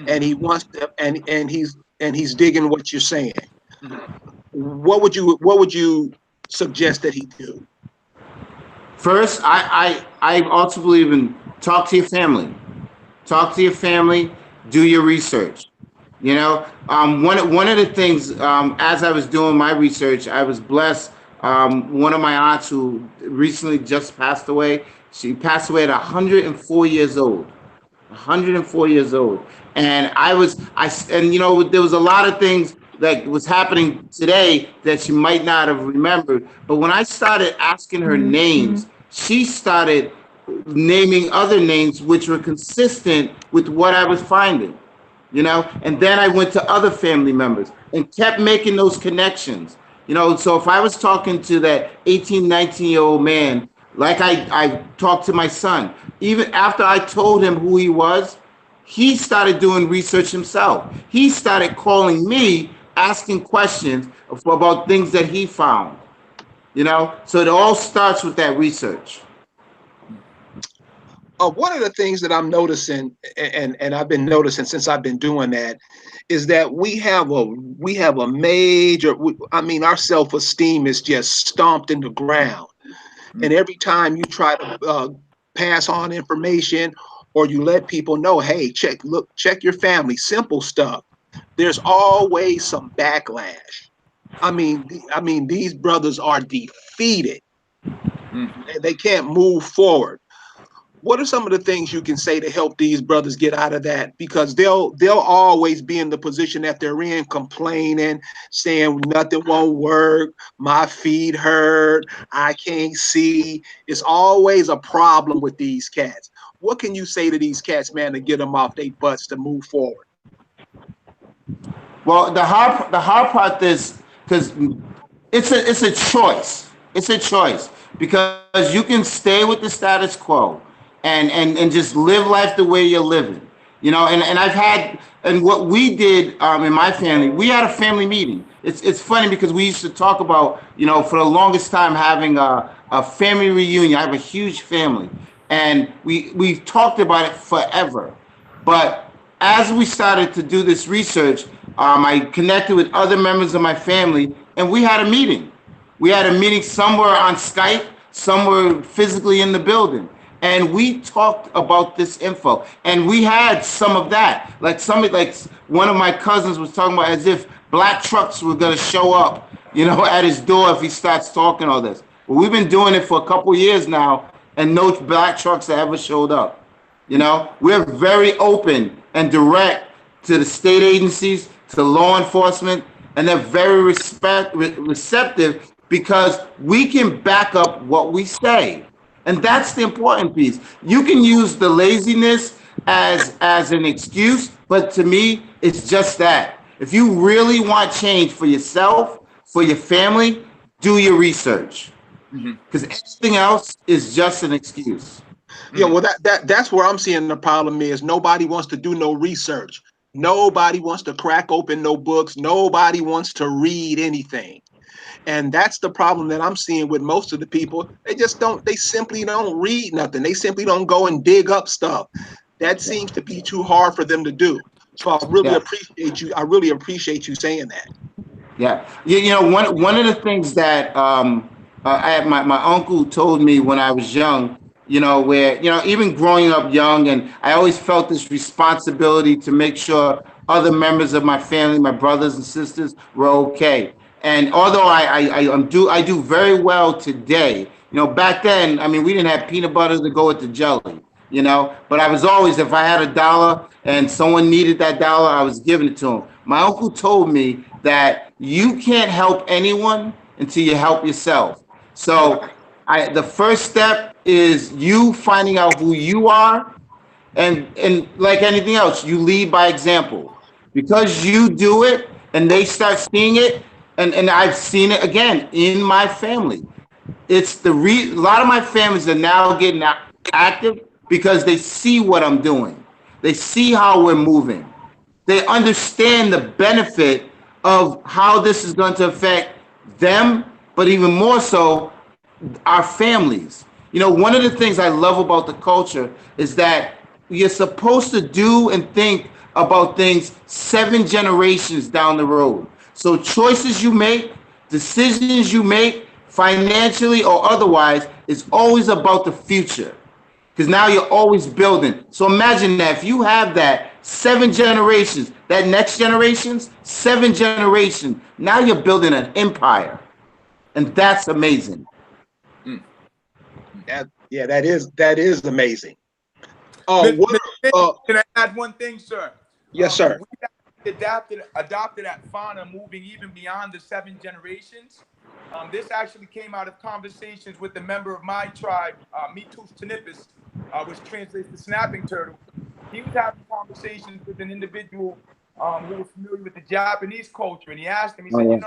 and he wants to, and he's digging what you're saying. What would you suggest that he do? First, I also believe in talk to your family. Talk to your family. Do your research. You know, one of the things, as I was doing my research, I was blessed. One of my aunts who recently just passed away, she passed away at 104 years old. 104 years old. And you know, there was a lot of things that was happening today that she might not have remembered. But when I started asking her names, she started naming other names which were consistent with what I was finding, you know. And then I went to other family members and kept making those connections, you know. So if I was talking to that 18, 19-year-old man, like I talked to my son, even after I told him who he was, he started doing research himself. He started calling me, asking questions about things that he found, you know. So it all starts with that research. One of the things that I'm noticing, and I've been noticing since I've been doing that, is that we have a major. I mean, our self-esteem is just stomped in the ground, and every time you try to pass on information or you let people know, hey, check your family, simple stuff, there's always some backlash. I mean, these brothers are defeated. They can't move forward. What are some of the things you can say to help these brothers get out of that? Because they'll always be in the position that they're in, complaining, saying nothing won't work, my feet hurt, I can't see. It's always a problem with these cats. What can you say to these cats, man, to get them off their butts to move forward? Well, the hard part is because it's a choice. It's a choice because you can stay with the status quo and just live life the way you're living, you know. And I've had, and what we did in my family, we had a family meeting. It's funny because we used to talk about, you know, for the longest time having a family reunion. I have a huge family, and we've talked about it forever. But as we started to do this research, I connected with other members of my family, and we had a meeting. We had a meeting somewhere on Skype, somewhere physically in the building. And we talked about this info, and we had some of that. Like one of my cousins was talking about as if black trucks were going to show up, you know, at his door if he starts talking all this. Well, we've been doing it for a couple of years now, and no black trucks have ever showed up. You know, we're very open and direct to the state agencies, to law enforcement, and they're very receptive because we can back up what we say. And that's the important piece. You can use the laziness as an excuse, but to me, it's just that. If you really want change for yourself, for your family, do your research. Because everything else is just an excuse. Yeah, well, that's where I'm seeing the problem is nobody wants to do no research. Nobody wants to crack open no books. Nobody wants to read anything. And that's the problem that I'm seeing with most of the people. They simply don't read nothing. They simply don't go and dig up stuff. That seems to be too hard for them to do. So Yeah. I really appreciate you saying that. Yeah, one of the things that my uncle told me when I was young, where even growing up young, and I always felt this responsibility to make sure other members of my family, my brothers and sisters, were okay. And although I do very well today, back then, I mean, we didn't have peanut butter to go with the jelly. But I was always, if I had a dollar and someone needed that dollar, I was giving it to them. My uncle told me that you can't help anyone until you help yourself. So the first step is you finding out who you are, and like anything else, you lead by example. Because you do it and they start seeing it, and I've seen it again in my family. It's a lot of my families are now getting active because they see what I'm doing. They see how we're moving. They understand the benefit of how this is going to affect them, but even more so, our families. One of the things I love about the culture is that you're supposed to do and think about things 7 generations down the road. So choices you make, decisions you make, financially or otherwise, is always about the future. Because now you're always building. So imagine that if you have that 7 generations, that next generations, 7 generations, now you're building an empire. And that's amazing. That is amazing. Can I add one thing, sir? Yes, sir. We adopted at FANA, moving even beyond the 7 generations. This actually came out of conversations with a member of my tribe, Mitus Tanipis, which translates to snapping turtle. He was having conversations with an individual who was familiar with the Japanese culture, and he asked him, he said,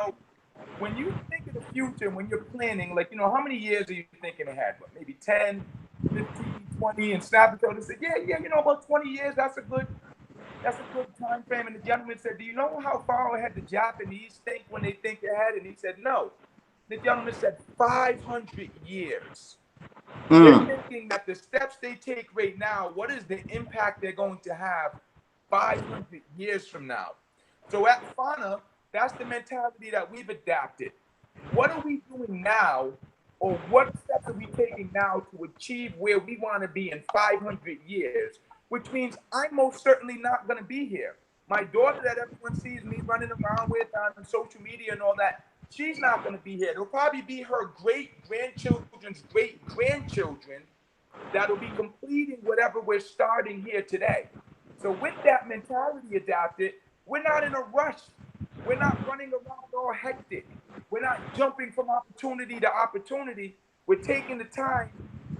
when you think of the future, when you're planning, like, how many years are you thinking ahead? What, maybe 10, 15, 20? And snapping turtle said, yeah, about 20 years, that's a good time frame. And the gentleman said, do you know how far ahead the Japanese think when they think ahead? And he said, no. The gentleman said 500 years. They're thinking that the steps they take right now, what is the impact they're going to have 500 years from now? So at FANA, that's the mentality that we've adapted. What are we doing now, or what steps are we taking now to achieve where we want to be in 500 years? Which means I'm most certainly not going to be here. My daughter that everyone sees me running around with on social media and all that, she's not going to be here. It'll probably be her great-grandchildren's great-grandchildren that'll be completing whatever we're starting here today. So with that mentality adopted, we're not in a rush. We're not running around all hectic. We're not jumping from opportunity to opportunity. We're taking the time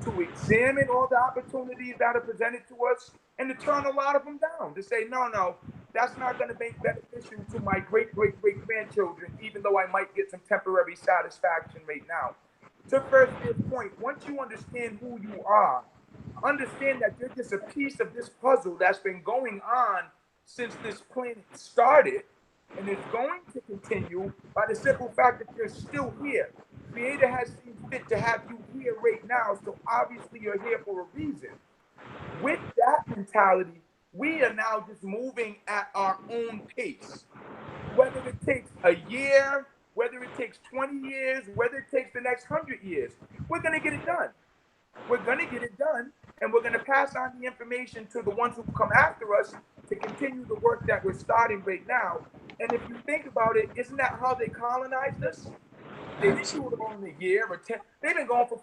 to examine all the opportunities that are presented to us and to turn a lot of them down, to say, no, that's not going to be beneficial to my great-great-great-grandchildren, even though I might get some temporary satisfaction right now. To first this point, once you understand who you are, understand that you're just a piece of this puzzle that's been going on since this planet started, and it's going to continue by the simple fact that you're still here. Creator has seen fit to have you here right now, so obviously you're here for a reason. With that mentality, we are now just moving at our own pace. Whether it takes a year, whether it takes 20 years, whether it takes the next 100 years, we're going to get it done. We're going to get it done, and we're going to pass on the information to the ones who come after us to continue the work that we're starting right now. And if you think about it, isn't that how they colonized us? They didn't do it all in a year or 10. They've been going for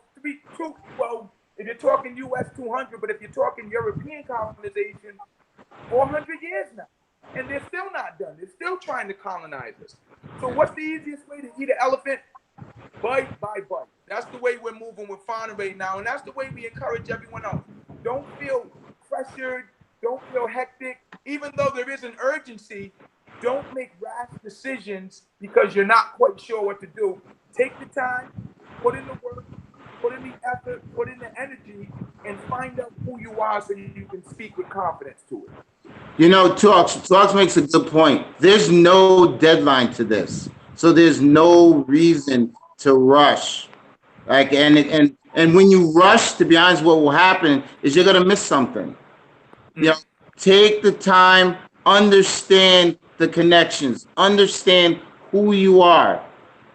well, if you're talking US 200, but if you're talking European colonization, 400 years now. And they're still not done. They're still trying to colonize us. So what's the easiest way to eat an elephant? Bite by bite. That's the way we're moving with FANA right now. And that's the way we encourage everyone else. Don't feel pressured. Don't feel hectic. Even though there is an urgency, Don't make rash decisions because you're not quite sure what to do. Take the time, put in the work, put in the effort, put in the energy, and find out who you are so you can speak with confidence to it. You know, Talks makes a good point. There's no deadline to this, so there's no reason to rush. Like, and when you rush, to be honest, what will happen is you're gonna miss something. You know, take the time, understand the connections, understand who you are.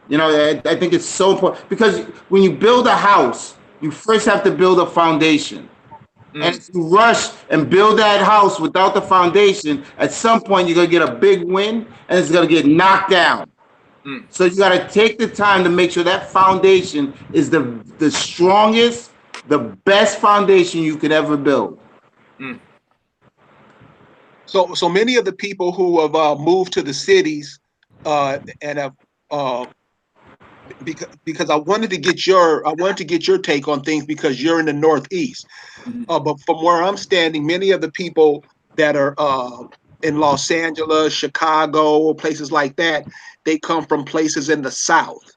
You know, I think it's so important because when you build a house, you first have to build a foundation. And if you rush and build that house without the foundation, at some point you're gonna get a big wind and it's gonna get knocked down. So you gotta take the time to make sure that foundation is the strongest, the best foundation you could ever build. So many of the people who have moved to the cities and have because I wanted to get your take on things because you're in the Northeast. But from where I'm standing, many of the people that are in Los Angeles, Chicago, places like that, they come from places in the South.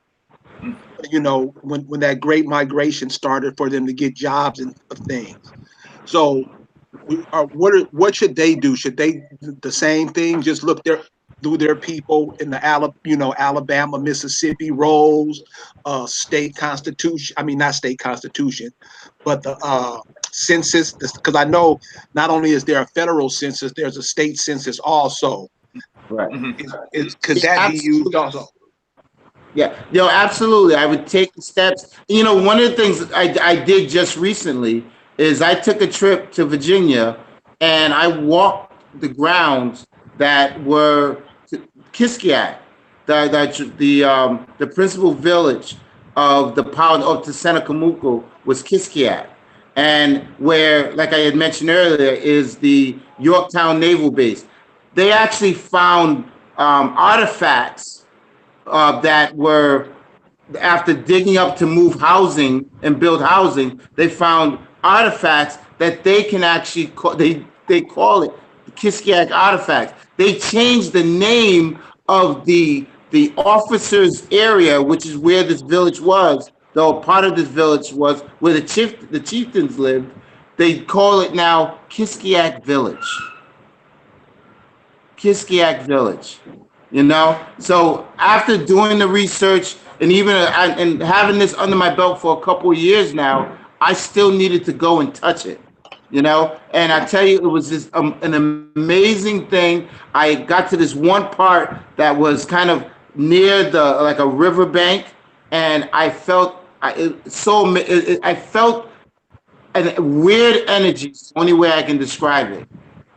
You know, when that great migration started for them to get jobs and things. So what should they do? Should they do the same thing? Just look through their people in the Alabama, Mississippi rolls, state constitution. I mean, not state constitution, but the census. Because I know not only is there a federal census, there's a state census also. Right. Could that be used also? Yeah, absolutely. I would take the steps. You know, one of the things I did just recently is I took a trip to Virginia and I walked the grounds that were Kiskiat, the principal village of the power of Senecamuco was Kiskiat, and where, like I had mentioned earlier, is the Yorktown Naval Base. They actually found artifacts that were, after digging up to move housing and build housing, they found artifacts that they can actually they call it the Kiskiak artifacts. They changed the name of the officers' area, which is where this village was, though part of this village was where the chieftains lived. They call it now Kiskiak Village. Kiskiak Village. You know, so after doing the research and even and having this under my belt for a couple of years now, I still needed to go and touch it, you know. And I tell you, it was just an amazing thing. I got to this one part that was kind of near like a riverbank, and I felt I felt a weird energy. It's the only way I can describe it,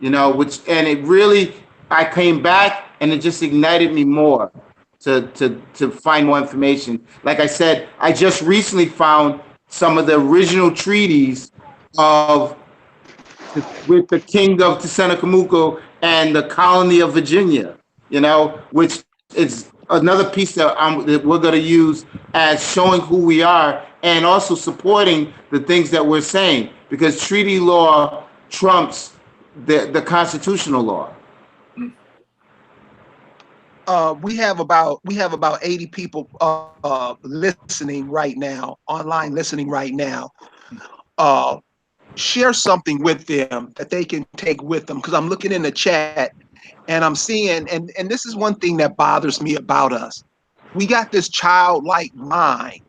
you know. And it really, I came back and it just ignited me more to find more information. Like I said, I just recently found some of the original treaties with the king of Senecamuco and the colony of Virginia, you know, which is another piece that we're going to use as showing who we are and also supporting the things that we're saying, because treaty law trumps the constitutional law. We have about 80 people listening right now, online listening right now. Share something with them that they can take with them, because I'm looking in the chat and I'm seeing, and this is one thing that bothers me about us. We got this childlike mind.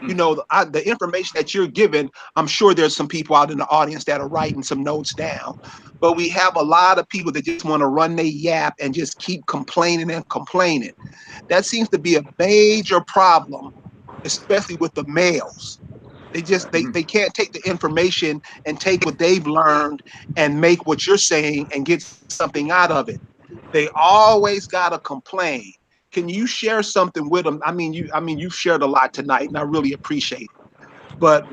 You know, the information that you're given, I'm sure there's some people out in the audience that are writing some notes down, but we have a lot of people that just want to run their yap and just keep complaining and complaining. That seems to be a major problem, especially with the males. They just they can't take the information and take what they've learned and make what you're saying and get something out of it. They always gotta complain. Can you share something with them? I mean, you've shared a lot tonight, and I really appreciate it. But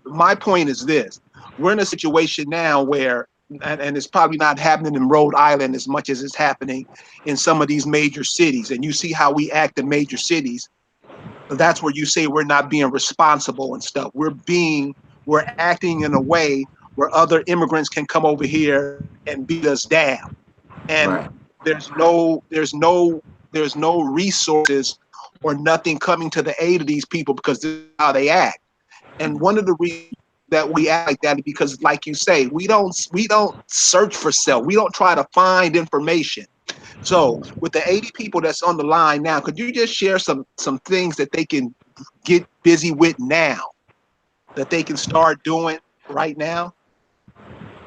my point is this: we're in a situation now where, and it's probably not happening in Rhode Island as much as it's happening in some of these major cities. And you see how we act in major cities. That's where you say we're not being responsible and stuff. We're acting in a way where other immigrants can come over here and beat us down. And Right. there's no resources or nothing coming to the aid of these people because this is how they act. And one of the reasons that we act like that is because, like you say, we don't search for self. We don't try to find information. So with the 80 people that's on the line now, could you just share some things that they can get busy with now, that they can start doing right now?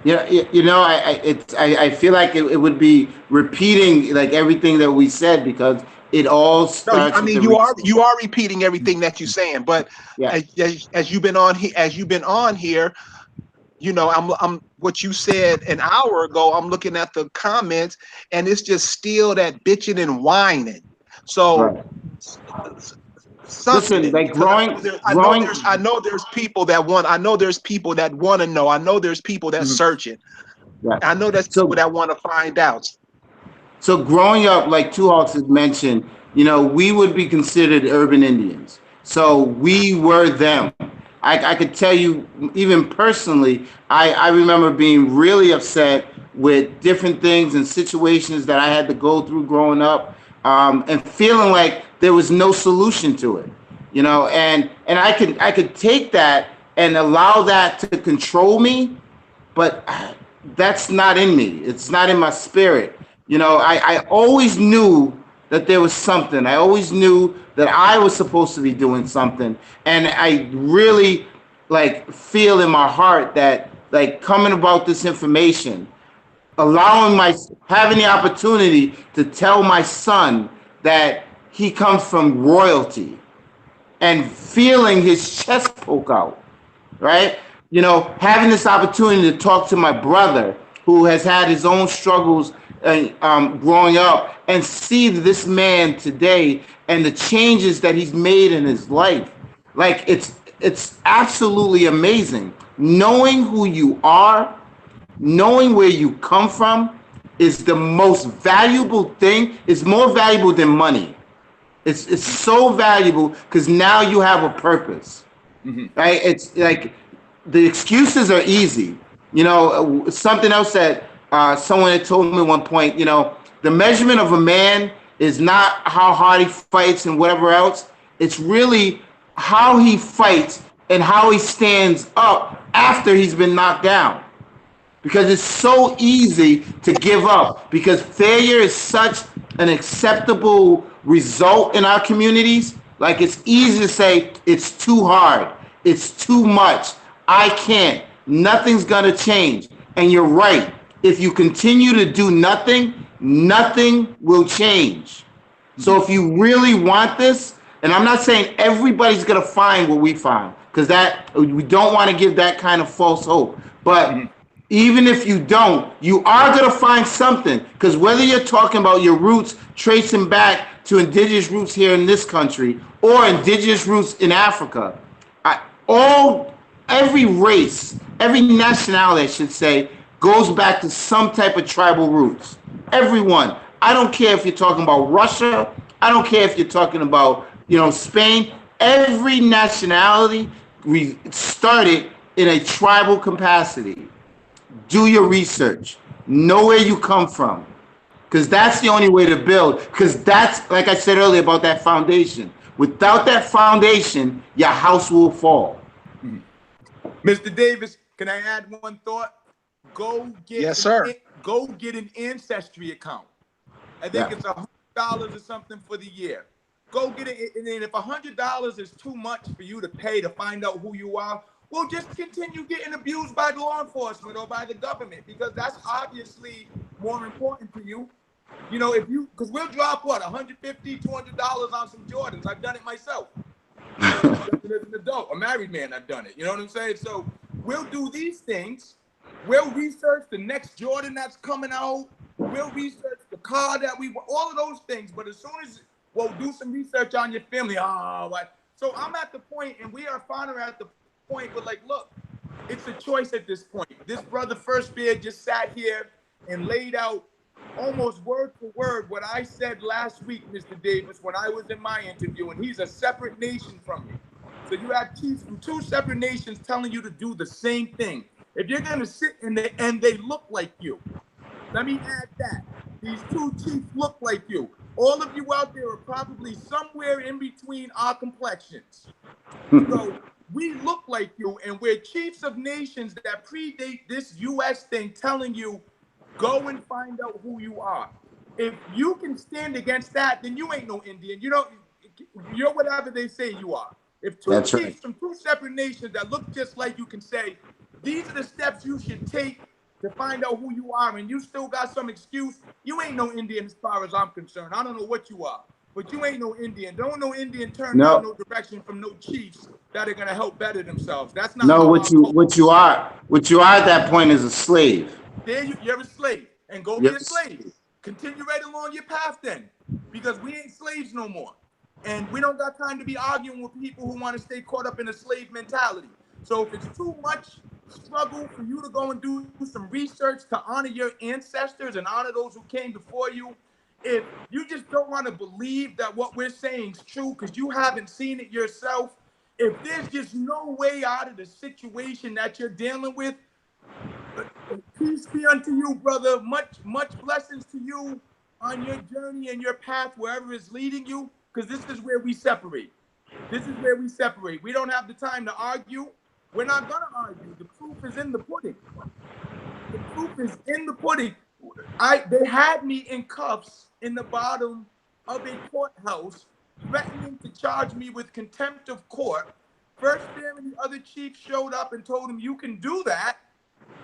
Yeah, I feel like it would be repeating like everything that we said, because it all No, starts I with mean the you are repeating everything that you're saying, but yeah. as you've been on here, you know, I'm what you said an hour ago. I'm looking at the comments, and it's just still that bitching and whining. So Right. Listen, something, like because growing. I know there's people that want to know. I know there's people that Mhm. searching. Yeah. I know there's people So that want to find out. So growing up, like Two Hawks had mentioned, we would be considered urban Indians. So we were them. I could tell you, even personally, I remember being really upset with different things and situations that I had to go through growing up, and feeling like there was no solution to it. And I could take that and allow that to control me, but that's not in me. It's not in my spirit. I always knew that there was something. I always knew that I was supposed to be doing something. And I really like feel in my heart that like coming about this information, having the opportunity to tell my son that he comes from royalty, and feeling his chest poke out, right? Having this opportunity to talk to my brother who has had his own struggles growing up, and see this man today and the changes that he's made in his life. Like it's absolutely amazing. Knowing who you are, knowing where you come from is the most valuable thing. It's more valuable than money. It's so valuable because now you have a purpose, right? It's like the excuses are easy. Something else that someone had told me one point. The measurement of a man is not how hard he fights and whatever else. It's really how he fights and how he stands up after he's been knocked down, because it's so easy to give up, because failure is such an acceptable result in our communities. Like, it's easy to say it's too hard, it's too much, I can't, nothing's gonna change. And you're right. If you continue to do nothing, nothing will change. So if you really want this, and I'm not saying everybody's gonna find what we find, because that we don't want to give that kind of false hope. But even if you don't, you are going to find something. Because whether you're talking about your roots, tracing back to indigenous roots here in this country, or indigenous roots in Africa, every race, every nationality, I should say, goes back to some type of tribal roots. Everyone. I don't care if you're talking about Russia. I don't care if you're talking about, Spain. Every nationality started in a tribal capacity. Do your research. Know where you come from, because that's the only way to build. Because that's, like I said earlier, about that foundation. Without that foundation, your house will fall. Mr. Davis, can I add one thought? Go get Yes, sir. an ancestry account. I think Yeah. it's $100 or something for the year. Go get it, and then if $100 is too much for you to pay to find out who you are, well, just continue getting abused by law enforcement or by the government, because that's obviously more important to you. Because we'll drop what, $150, $200 on some Jordans. I've done it myself. As an adult, a married man, I've done it. You know what I'm saying? So we'll do these things. We'll research the next Jordan that's coming out. We'll research the car that we want, all of those things. But as soon as we'll do some research on your family, so I'm at the point, and we are finally at the point where, like, look, it's a choice at this point. This brother First Beard just sat here and laid out almost word for word what I said last week, Mr. Davis, when I was in my interview, and he's a separate nation from me. So you have chiefs from two separate nations telling you to do the same thing. If you're going to sit and they look like you, let me add that. These two chiefs look like you. All of you out there are probably somewhere in between our complexions. So we look like you, and we're chiefs of nations that predate this U.S. thing telling you, go and find out who you are. If you can stand against that, then you ain't no Indian. You're whatever they say you are. If two That's chiefs right. from two separate nations that look just like you can say, these are the steps you should take to find out who you are, and you still got some excuse, you ain't no Indian as far as I'm concerned. I don't know what you are, but you ain't no Indian. Don't no Indian turn down No, no direction from no chiefs that are gonna help better themselves. That's not no, how our culture. what you are at that point is a slave. There you're a slave, and go be a Yes. slave. Continue right along your path then, because we ain't slaves no more. And we don't got time to be arguing with people who want to stay caught up in a slave mentality. So if it's too much struggle for you to go and do some research to honor your ancestors and honor those who came before you, if you just don't want to believe that what we're saying is true because you haven't seen it yourself, if there's just no way out of the situation that you're dealing with, peace be unto you, brother. Much blessings to you on your journey and your path wherever it's leading you, because this is where we separate. This is where we separate. We don't have the time to argue. We're not going to argue. The proof is in the pudding. The proof is in the pudding. They had me in cuffs in the bottom of a courthouse, threatening to charge me with contempt of court. First Bear and the other chief showed up and told him, you can do that,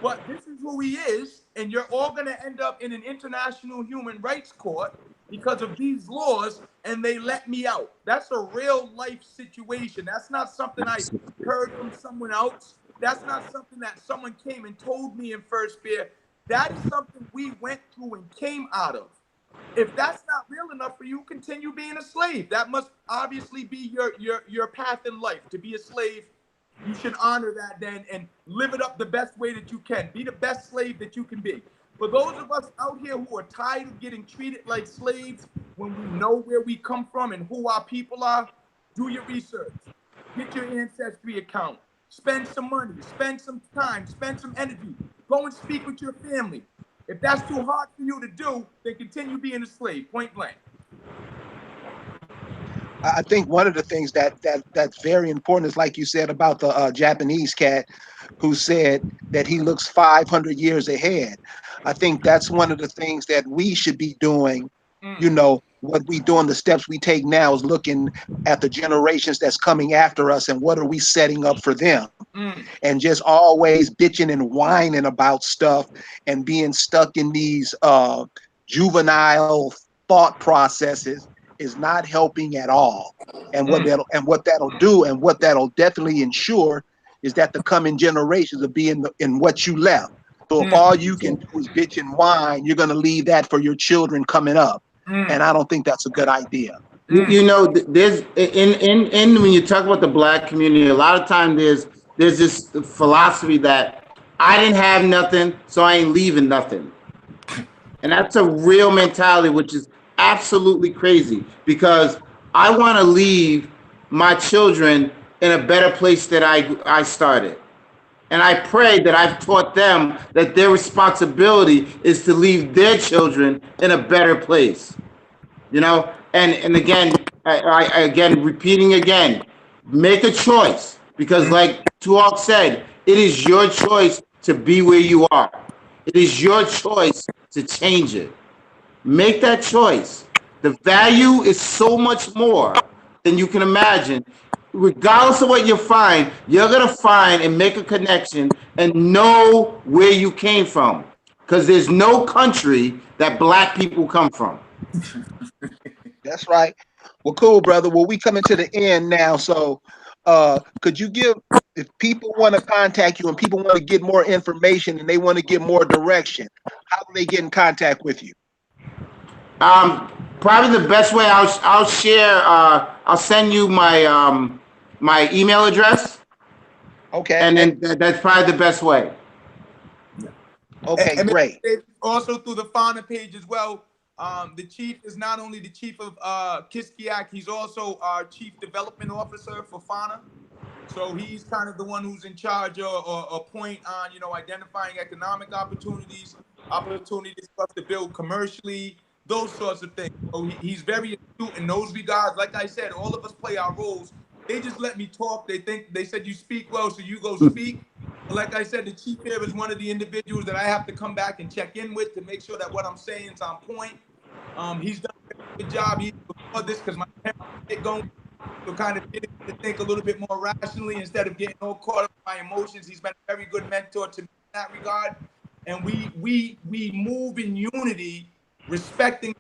but this is who he is, and you're all going to end up in an international human rights court because of these laws, and they let me out. That's a real life situation. That's not something I heard from someone else. That's not something that someone came and told me in First Bear. That is something we went through and came out of. If that's not real enough for you, continue being a slave. That must obviously be your path in life. To be a slave, you should honor that then and live it up the best way that you can. Be the best slave that you can be. For those of us out here who are tired of getting treated like slaves, when we know where we come from and who our people are, do your research. Get your ancestry account. Spend some money, spend some time, spend some energy. Go and speak with your family. If that's too hard for you to do, then continue being a slave, point blank. I think one of the things that's very important is, like you said about the Japanese cat who said that he looks 500 years ahead. I think that's one of the things that we should be doing. You know, what we doing, the steps we take now is looking at the generations that's coming after us and what are we setting up for them. And just always bitching and whining about stuff and being stuck in these juvenile thought processes is not helping at all. And what that'll do and what that'll definitely ensure is that the coming generations will be in what you left. So if all you can do is bitch and whine, you're going to leave that for your children coming up. And I don't think that's a good idea. You know, there's in when you talk about the black community, a lot of time there's this philosophy that I didn't have nothing, so I ain't leaving nothing. And that's a real mentality, which is absolutely crazy, because I want to leave my children in a better place that I started. And I pray that I've taught them that their responsibility is to leave their children in a better place. You know, and again, I again repeating again, make a choice, because like Tuak said, it is your choice to be where you are. It is your choice to change it. Make that choice. The value is so much more than you can imagine. Regardless of what you find, you're gonna find and make a connection and know where you came from, because there's no country that black people come from. That's right. Well, cool, brother. Well, we coming to the end now. So could you give, if people want to contact you and people want to get more information and they want to get more direction, how do they get in contact with you? Probably the best way, I'll share. I'll send you my email address, Okay. and then that's probably the best way. Okay, and great. Also through the fauna page as well. The chief is not only the chief of Kiskiak, he's also our chief development officer for fauna. So he's kind of the one who's in charge or point on, identifying economic opportunities, opportunities for us to build commercially, those sorts of things. So he's very astute in those regards. Like I said, all of us play our roles. They just let me talk. They said you speak well, so you go speak. But like I said, the chief here is one of the individuals that I have to come back and check in with to make sure that what I'm saying is on point. He's done a very good job. He before this because my parents get going. So kind of getting to think a little bit more rationally instead of getting all caught up in my emotions. He's been a very good mentor to me in that regard. And we move in unity, respecting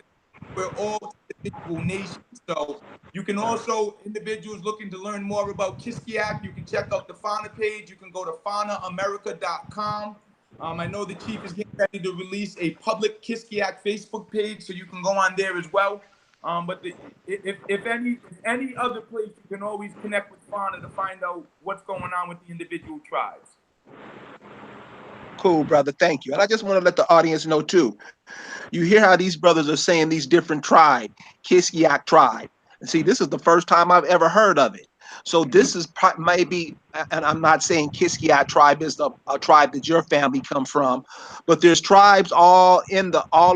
we're all individual nations. So you can also, individuals looking to learn more about Kiskiak, you can check out the Fauna page. You can go to FANAAmerica.com. I know the chief is getting ready to release a public Kiskiak Facebook page, so you can go on there as well. But if any other place, you can always connect with Fauna to find out what's going on with the individual tribes. Cool, brother. Thank you. And I just want to let the audience know too. You hear how these brothers are saying these different tribe, Kiskiak tribe. And see, this is the first time I've ever heard of it. So this is maybe, and I'm not saying Kiskiak tribe is a tribe that your family come from, but there's tribes all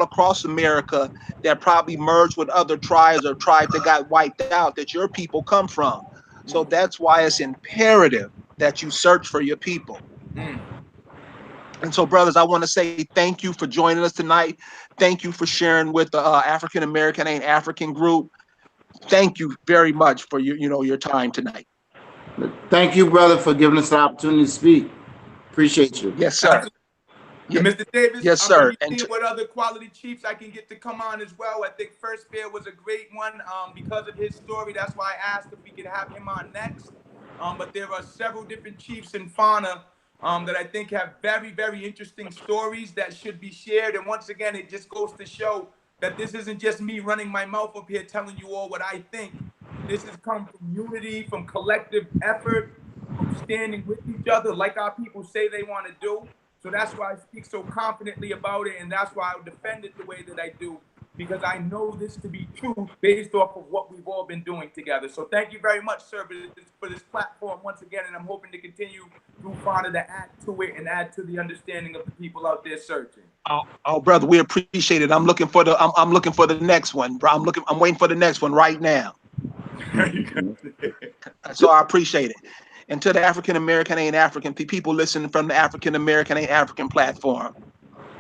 across America that probably merged with other tribes or tribes that got wiped out that your people come from. So that's why it's imperative that you search for your people. And so, brothers, I want to say thank you for joining us tonight. Thank you for sharing with the African-American Ain't African group. Thank you very much for your time tonight. Thank you, brother, for giving us the opportunity to speak. Appreciate you. Yes, sir. Yeah, Mr. Davis, yes, I'm sir. going to be seeing what other quality chiefs I can get to come on as well. I think First Bear was a great one because of his story. That's why I asked if we could have him on next. But there are several different chiefs in Fauna that I think have very, very interesting stories that should be shared. And once again, it just goes to show that this isn't just me running my mouth up here telling you all what I think. This has come from unity, from collective effort, from standing with each other like our people say they want to do. So that's why I speak so confidently about it, and that's why I defend it the way that I do, because I know this to be true based off of what we've all been doing together. So thank you very much, sir, for this platform once again, and I'm hoping to continue through Fauna to add to it and add to the understanding of the people out there searching. Oh, brother, we appreciate it. I'm looking for the next one, bro. I'm waiting for the next one right now. So I appreciate it. And to the African-American Ain't African people listening from the African-American Ain't African platform,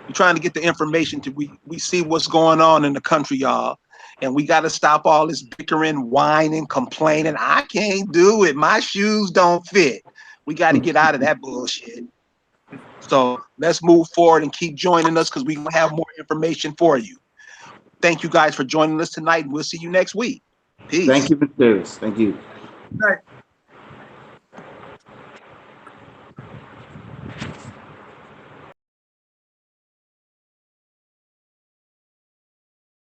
we're trying to get the information we see what's going on in the country, y'all. And we got to stop all this bickering, whining, complaining. I can't do it. My shoes don't fit. We got to get out of that bullshit. So let's move forward and keep joining us because we're going to have more information for you. Thank you guys for joining us tonight. We'll see you next week. Peace. Thank you, Mr. Davis. Thank you. Good night.